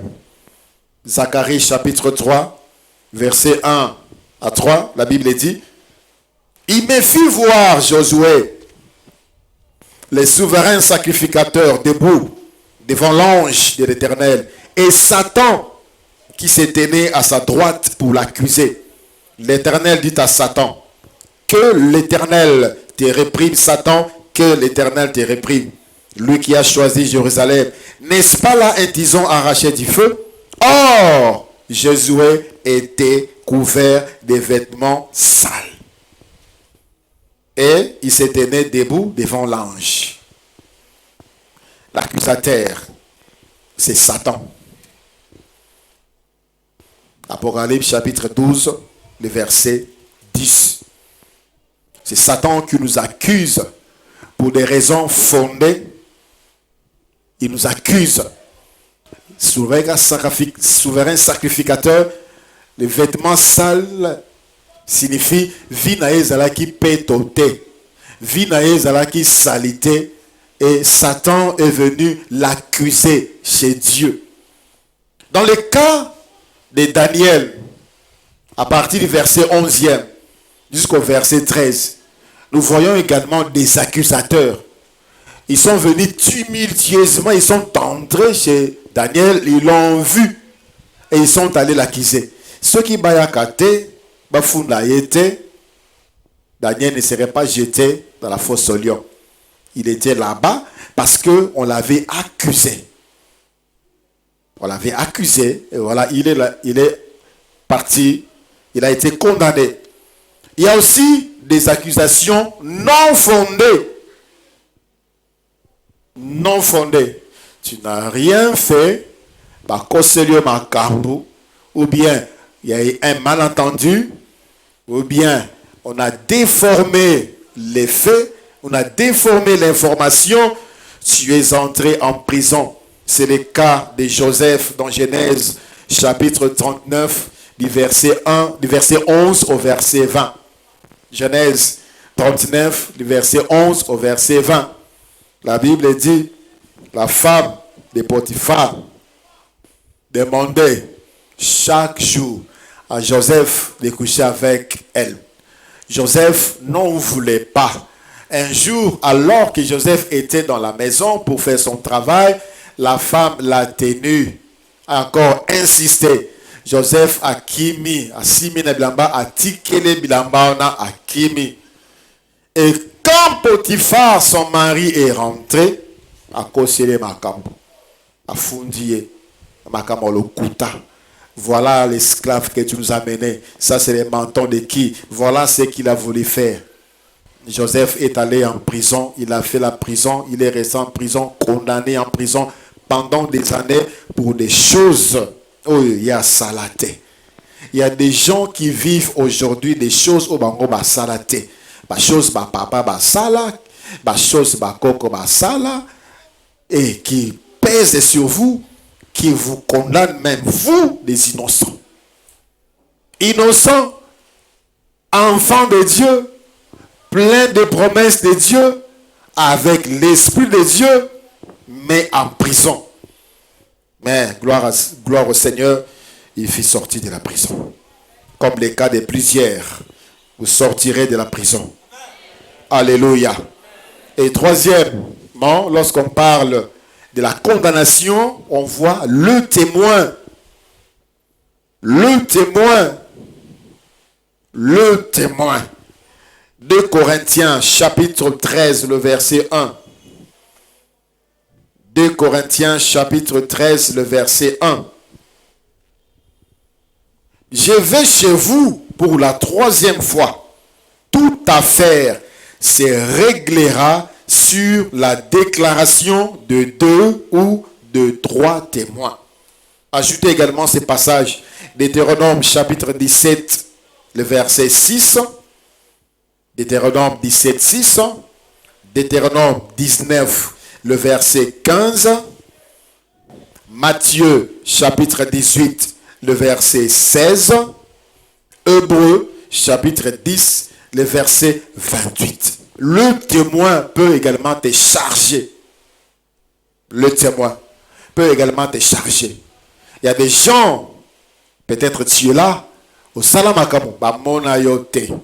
Zacharie chapitre 3, verset 1 à 3, la Bible dit, « Il me fit voir Josué, les souverains sacrificateurs debout devant l'ange de l'Éternel, et Satan qui se tenait à sa droite pour l'accuser. L'Éternel dit à Satan, « Que l'Éternel te réprime, Satan, que l'Éternel te réprime. Lui qui a choisi Jérusalem, n'est-ce pas là un tison arraché du feu? Or, Josué était couvert de vêtements sales. Et il se tenait debout devant l'ange. L'accusateur, c'est Satan. Apocalypse chapitre 12, le verset 10. C'est Satan qui nous accuse pour des raisons fondées. Il nous accuse. Souverain sacrificateur, les vêtements sales signifie vinae zalaki petote, vinae zalaki salité, et Satan est venu l'accuser chez Dieu. Dans le cas de Daniel, à partir du verset 11e jusqu'au verset 13, nous voyons également des accusateurs. Ils sont venus tumultueusement, ils sont entrés chez Daniel, ils l'ont vu et ils sont allés l'accuser. Ceux qui bayakate, Daniel ne serait pas jeté dans la fosse au lion. Il était là-bas parce qu'on l'avait accusé. On l'avait accusé et voilà, il est parti, il a été condamné. Il y a aussi des accusations non fondées. Non fondées. Tu n'as rien fait, ou bien il y a eu un malentendu, ou bien on a déformé les faits, on a déformé l'information, tu es entré en prison. C'est le cas de Joseph dans Genèse chapitre 39, du verset 11 au verset 20. Genèse 39, du verset 11 au verset 20. La Bible dit, la femme de Potiphar demandait chaque jour à Joseph de coucher avec elle. Joseph n'en voulait pas. Un jour, alors que Joseph était dans la maison pour faire son travail, la femme l'a tenu, a encore insisté. Joseph a kimi, a simi na bilamba, a tikele bilamba na a kimi. Et quand Potiphar, son mari, est rentré, a kosele makambo, a fundié makambo le kuta. Voilà l'esclave que tu nous as mené. Ça, c'est les mentons de qui? Voilà ce qu'il a voulu faire. Joseph est allé en prison. Il a fait la prison. Il est resté en prison, condamné en prison pendant des années pour des choses. Oh, il y a salaté. Il y a des gens qui vivent aujourd'hui des choses au bango ba salaté. Ba chose ba papa ba sala, ba chose ba koko ba sala, et qui pèsent sur vous, qui vous condamne même, vous, les innocents. Innocents, enfants de Dieu, pleins de promesses de Dieu, avec l'Esprit de Dieu, mais en prison. Mais gloire au Seigneur, il fit sortir de la prison. Comme le cas de plusieurs, vous sortirez de la prison. Alléluia. Et troisièmement, lorsqu'on parle de la condamnation, on voit le témoin. Le témoin. Le témoin. 2 Corinthiens chapitre 13, le verset 1. 2 Corinthiens chapitre 13, le verset 1. Je vais chez vous pour la 3e fois. Toute affaire se réglera sur la déclaration de 2 ou de 3 témoins. Ajoutez également ces passages. Deutéronome chapitre 17, le verset 6. Deutéronome 17, 6. Deutéronome 19, le verset 15. Matthieu chapitre 18, le verset 16. Hébreux chapitre 10, le verset 28. Le témoin peut également te charger. Le témoin. peut également te charger. Il y a des gens, peut-être tu es là, au Salamakamu, Bamona Yote. Il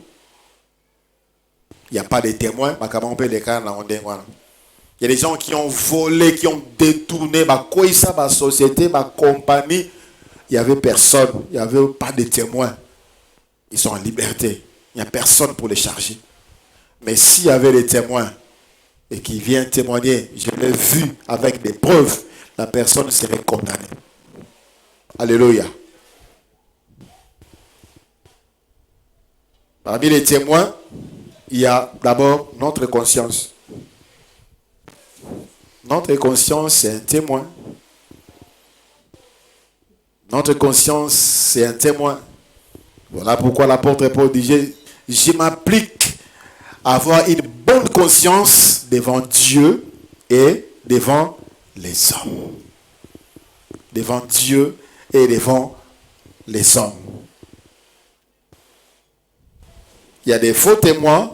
n'y a pas de témoins, on peut les cas. Il y a des gens qui ont volé, qui ont détourné ma société, ma compagnie. Il n'y avait personne, il n'y avait pas de témoins. Ils sont en liberté. Il n'y a personne pour les charger. Mais s'il y avait des témoins et qui viennent témoigner, je l'ai vu avec des preuves, la personne serait condamnée. Alléluia. Parmi les témoins, il y a d'abord notre conscience. Notre conscience, c'est un témoin. Notre conscience, c'est un témoin. Voilà pourquoi l'apôtre Paul dit, je m'applique à avoir une bonne conscience devant Dieu et devant les hommes. Devant Dieu et devant les hommes. Il y a des faux témoins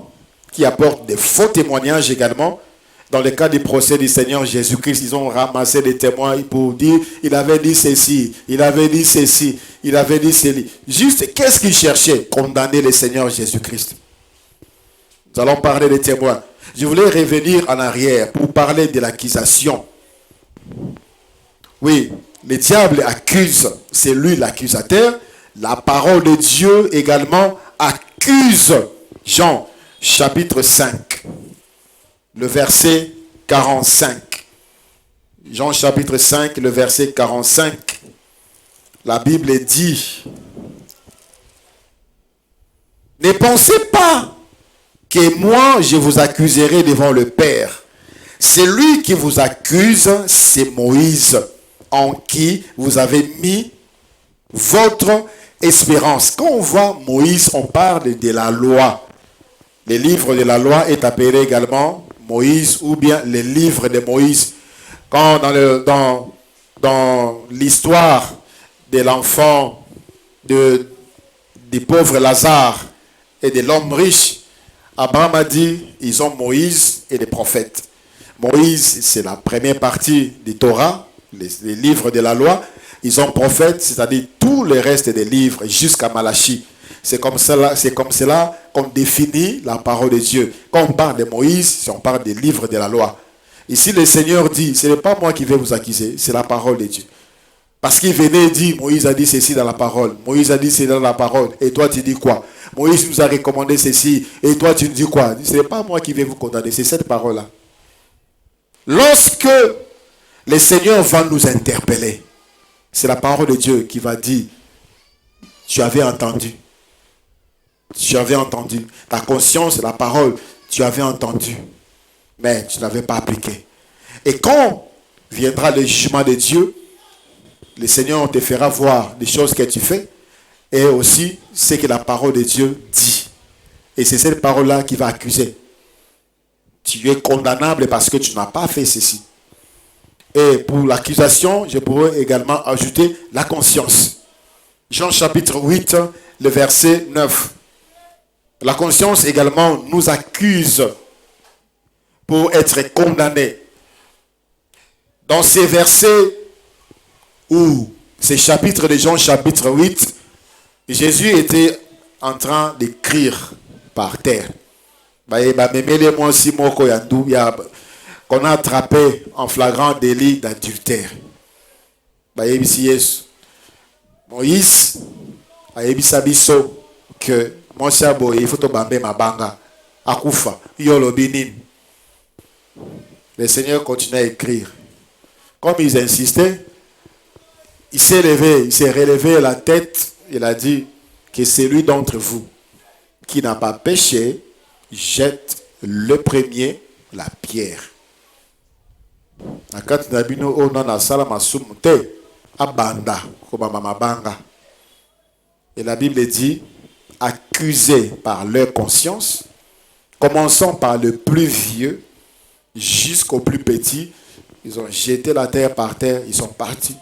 qui apportent des faux témoignages également. Dans le cas du procès du Seigneur Jésus-Christ, ils ont ramassé des témoins pour dire, il avait dit ceci, il avait dit ceci, il avait dit ceci. Juste, qu'est-ce qu'ils cherchaient? Condamner le Seigneur Jésus-Christ. Nous allons parler des témoins. Je voulais revenir en arrière pour parler de l'accusation. Oui, le diable accuse, c'est lui l'accusateur. La parole de Dieu également accuse. Jean, chapitre 5. Le verset 45. Jean chapitre 5, le verset 45. La Bible dit, ne pensez pas que moi je vous accuserai devant le Père. Celui qui vous accuse, c'est Moïse, en qui vous avez mis votre espérance. Quand on voit Moïse, on parle de la loi. Le livre de la loi est appelé également Moïse, ou bien les livres de Moïse. Quand dans l'histoire de l'enfant du pauvre Lazare et de l'homme riche, Abraham a dit, ils ont Moïse et les prophètes. Moïse, c'est la première partie du Torah, les livres de la loi. Ils ont prophètes, c'est-à-dire tout le reste des livres jusqu'à Malachie. C'est comme cela qu'on définit la parole de Dieu. Quand on parle de Moïse, on parle des livres de la loi. Ici, le Seigneur dit, ce n'est pas moi qui vais vous accuser, c'est la parole de Dieu. Parce qu'il venait et dit, Moïse a dit ceci dans la parole. Moïse a dit ceci dans la parole. Et toi, tu dis quoi? Moïse nous a recommandé ceci. Et toi, tu dis quoi? Ce n'est pas moi qui vais vous condamner, c'est cette parole-là. Lorsque le Seigneur va nous interpeller, c'est la parole de Dieu qui va dire, tu avais entendu. Tu avais entendu. Ta conscience, la parole, tu avais entendu. Mais tu n'avais pas appliqué. Et quand viendra le jugement de Dieu, le Seigneur te fera voir les choses que tu fais et aussi ce que la parole de Dieu dit. Et c'est cette parole-là qui va accuser. Tu es condamnable parce que tu n'as pas fait ceci. Et pour l'accusation, je pourrais également ajouter la conscience. Jean chapitre 8, le verset 9. La conscience également nous accuse pour être condamnés. Dans ces versets où ces chapitres de Jean chapitre 8, Jésus était en train d'écrire par terre. Qu'on a attrapé en flagrant délit d'adultère. Moïse a ebisa biso que mon chabo il faut tomber ma banga akufa yolo binin. Le Seigneur continue à écrire. Comme ils insistaient, il s'est levé, il s'est relevé la tête, il a dit que celui d'entre vous qui n'a pas péché jette le premier la pierre. Akati nabino o na sala masumu te abanda koma mabanga. Et la Bible dit, accusés par leur conscience, commençant par le plus vieux jusqu'au plus petit, ils ont jeté la terre par terre, ils sont partis,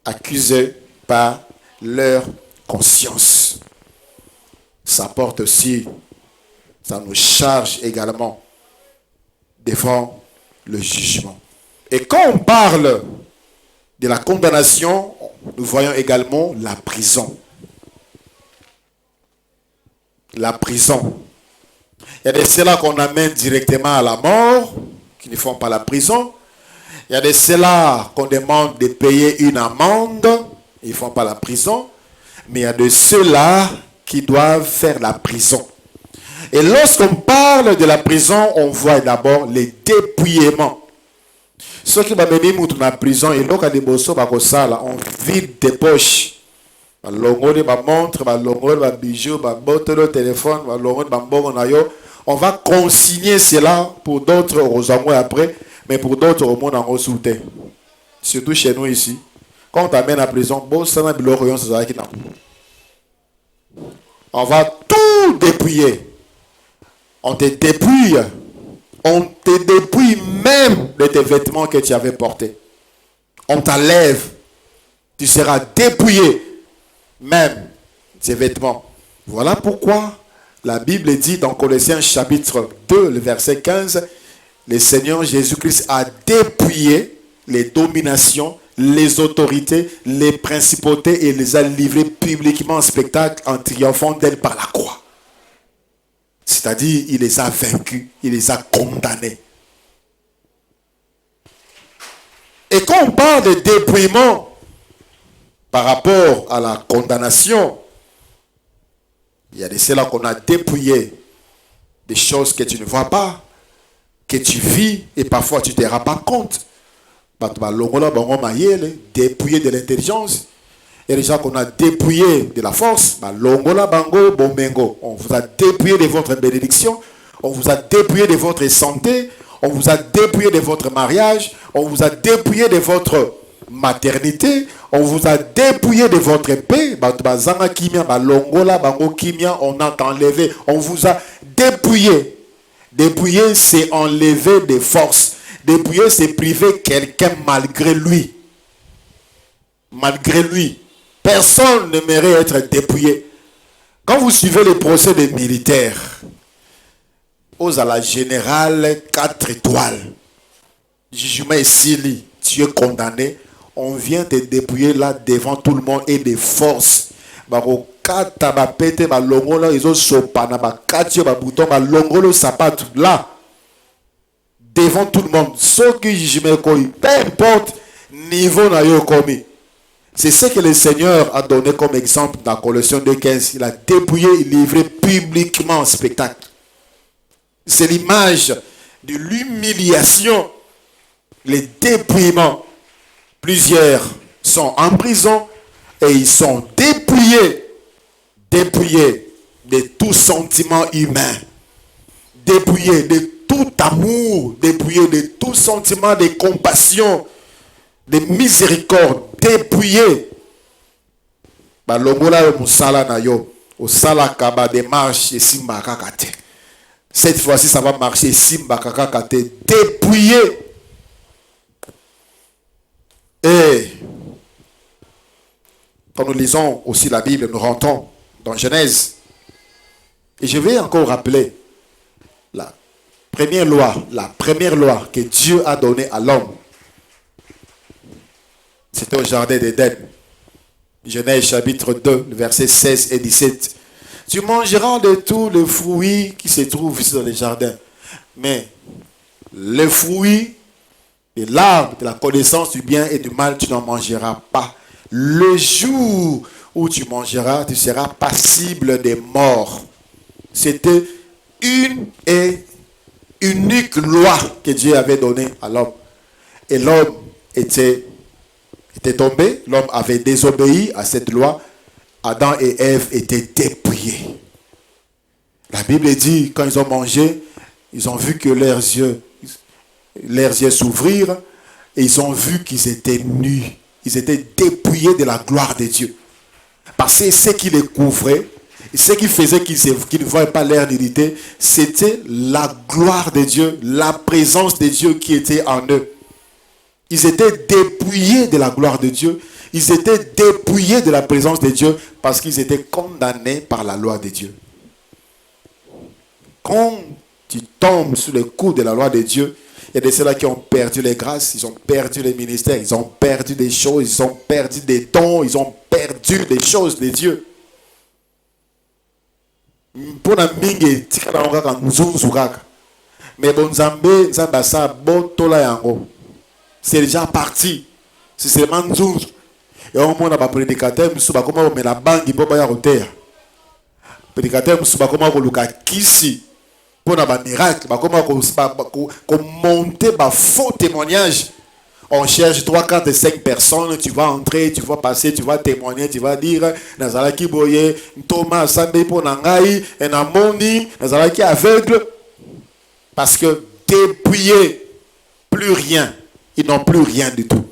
accusés par leur conscience. Ça porte aussi, ça nous charge également devant le jugement. Et quand on parle de la condamnation, nous voyons également la prison. La prison. Il y a de ceux-là qu'on amène directement à la mort, qui ne font pas la prison. Il y a de ceux-là qu'on demande de payer une amende, ils ne font pas la prison. Mais il y a de ceux-là qui doivent faire la prison. Et lorsqu'on parle de la prison, on voit d'abord les dépouillements. Ceux qui vont venir dans la prison, et donc on vide des poches. On montre, on bijoux, on téléphone, on va consigner cela pour d'autres aux amours après, mais pour d'autres au monde en ressoute. Surtout chez nous ici. Quand on t'amène à la prison, on va tout dépouiller. On te dépouille. On te dépouille même de tes vêtements que tu avais portés. On t'enlève. Tu seras dépouillé même tes vêtements. Voilà pourquoi la Bible dit dans Colossiens chapitre 2, le verset 15, le Seigneur Jésus-Christ a dépouillé les dominations, les autorités, les principautés et les a livrées publiquement en spectacle en triomphant d'elles par la croix. C'est-à-dire, il les a vaincus, il les a condamnés. Et quand on parle de dépouillement par rapport à la condamnation, il y a de ceux-là qu'on a dépouillé des choses que tu ne vois pas, que tu vis et parfois tu ne te rends pas compte. Dépouillé de l'intelligence. Il y a des gens qu'on a dépouillé de la force. On vous a dépouillé de votre bénédiction. On vous a dépouillé de votre santé. On vous a dépouillé de votre mariage. On vous a dépouillé de votre maternité. On vous a dépouillé de votre paix. On a enlevé. On vous a dépouillé. Dépouiller, c'est enlever des forces. Dépouiller, c'est priver quelqu'un malgré lui. Malgré lui. Personne ne mérite être dépouillé. Quand vous suivez les procès des militaires, aux à la générale 4 étoiles, jugement ici, tu es condamné, on vient te dépouiller là devant tout le monde et des forces. Là, devant tout le monde, ceux qui jugent, peu importe niveau na yo commis. C'est ce que le Seigneur a donné comme exemple dans Colossiens 2,15. Il a dépouillé et livré publiquement en spectacle. C'est l'image de l'humiliation, les dépouillements. Plusieurs sont en prison et ils sont dépouillés de tout sentiment humain, dépouillés de tout amour, dépouillés de tout sentiment de compassion, de miséricorde, dépouillés. Cette fois-ci, ça va marcher. Dépouillé. Et quand nous lisons aussi la Bible, nous rentrons dans Genèse. Et je vais encore rappeler la première loi que Dieu a donnée à l'homme. C'était au jardin d'Éden. Genèse chapitre 2, versets 16 et 17. Tu mangeras de tous les fruits qui se trouvent ici dans le jardin. Mais les fruits et l'arbre de la connaissance du bien et du mal, tu n'en mangeras pas. Le jour où tu mangeras, tu seras passible de mort. C'était une et unique loi que Dieu avait donnée à l'homme. Et l'homme était tombé, l'homme avait désobéi à cette loi. Adam et Ève étaient dépouillés. La Bible dit, quand ils ont mangé, ils ont vu que leurs yeux s'ouvrirent et ils ont vu qu'ils étaient nus. Ils étaient dépouillés de la gloire de Dieu. Parce que ce qui les couvrait, ce qui faisait qu'ils ne voyaient pas leur nudité, c'était la gloire de Dieu, la présence de Dieu qui était en eux. Ils étaient dépouillés de la gloire de Dieu. Ils étaient dépouillés de la présence de Dieu parce qu'ils étaient condamnés par la loi de Dieu. Quand tu tombes sous le coup de la loi de Dieu, Il y a de ceux-là qui ont perdu les grâces, ils ont perdu les ministères, ils ont perdu des choses, ils ont perdu des dons, ils ont perdu des choses de Dieu. Pour la mingi, tikala ngaka nzunzu kaka. Mais bon Nzambe, Nzamba sa botola yango. C'est déjà parti. C'est seulement nzunzu. Et au moins, on a pas prédicateur, mais souvent comment on met la banque, il peut pas y avoir terre. Prédicateur, souvent comment on luka kisi. Pour un miracle, comment on monte un faux témoignage. On cherche 3, 4, 5 personnes, tu vas entrer, tu vas passer, tu vas témoigner, tu vas dire Nazalaki Boye, Thomas Sambe pour Nangaï, et Namoni, Nazalaki aveugle. Parce que dépouillé, plus rien. Ils n'ont plus rien du tout.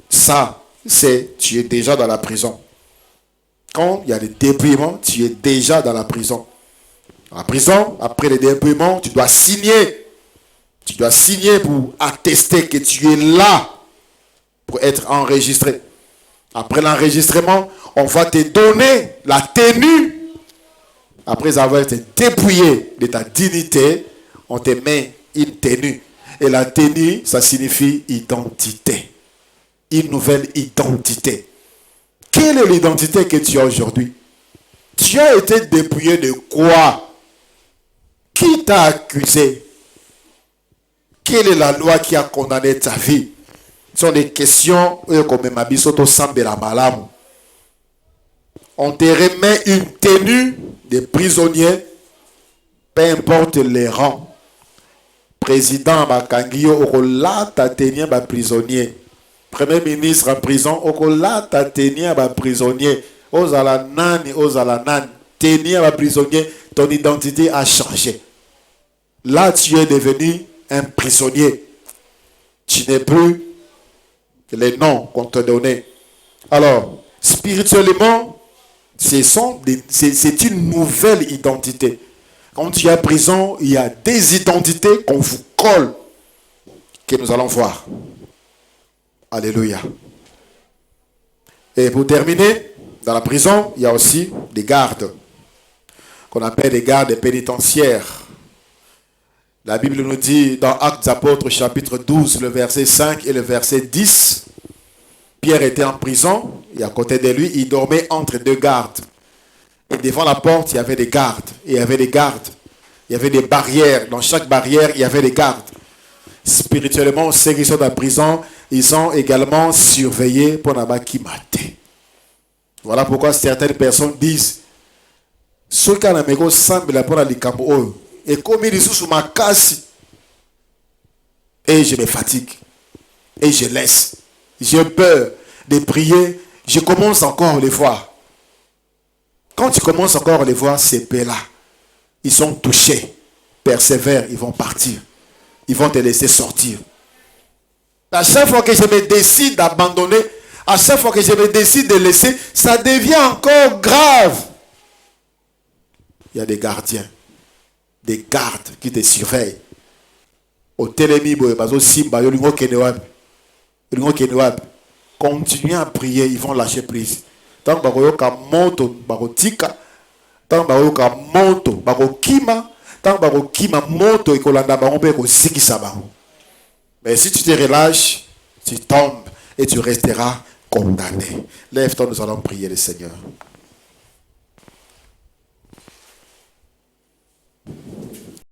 Ça, c'est tu es déjà dans la prison. Quand il y a des dépouillements, tu es déjà dans la prison. Dans la prison, après le dépouillement, tu dois signer. Tu dois signer pour attester que tu es là pour être enregistré. Après l'enregistrement, on va te donner la tenue. Après avoir été dépouillé de ta dignité, on te met une tenue. Et la tenue, ça signifie identité. Une nouvelle identité. Quelle est l'identité que tu as aujourd'hui? Tu as été dépouillé de quoi? Qui t'a accusé? Quelle est la loi qui a condamné ta vie? Ce sont des questions on te remet une tenue de prisonnier, peu importe les rangs. Président Bakangio, Okolata tenir ba prisonnier. Premier ministre en prison, Okolata tenir ba prisonnier. Ozala nani, tenir ba prisonnier, ton identité a changé. Là, tu es devenu un prisonnier. Tu n'es plus les noms qu'on te donnait. Alors, spirituellement, c'est une nouvelle identité. Quand tu es en prison, il y a des identités qu'on vous colle, que nous allons voir. Alléluia. Et pour terminer, dans la prison, il y a aussi des gardes, qu'on appelle des gardes pénitentiaires. La Bible nous dit dans Actes des Apôtres, chapitre 12, le verset 5 et le verset 10, Pierre était en prison, et à côté de lui, il dormait entre deux gardes. Et devant la porte, il y avait des gardes. Et il y avait des gardes. Il y avait des barrières. Dans chaque barrière, il y avait des gardes. Spirituellement, ceux qui sont dans la prison, ils sont également surveillés pour n'avoir qui mater. Voilà pourquoi certaines personnes disent ce qu'on a mis semble pour les camps. Et comme ils sont sous ma casse, et je me fatigue. Et je laisse. J'ai peur de prier. Je commence encore à les voir. Quand tu commences encore à les voir, ces paix-là, ils sont touchés, persévèrent, ils vont partir. Ils vont te laisser sortir. À chaque fois que je me décide d'abandonner, à chaque fois que je me décide de laisser, ça devient encore grave. Il y a des gardiens, des gardes qui te surveillent. Au télémi, continuez à prier, ils vont lâcher prise. Tant que baroka moto barotika, tant baroka moto barokima, tant barokima moto ekolanda barombe ko sikisa bango. Mais si tu te relâches, tu tombes et tu resteras condamné. Lève-toi, nous allons prier le Seigneur.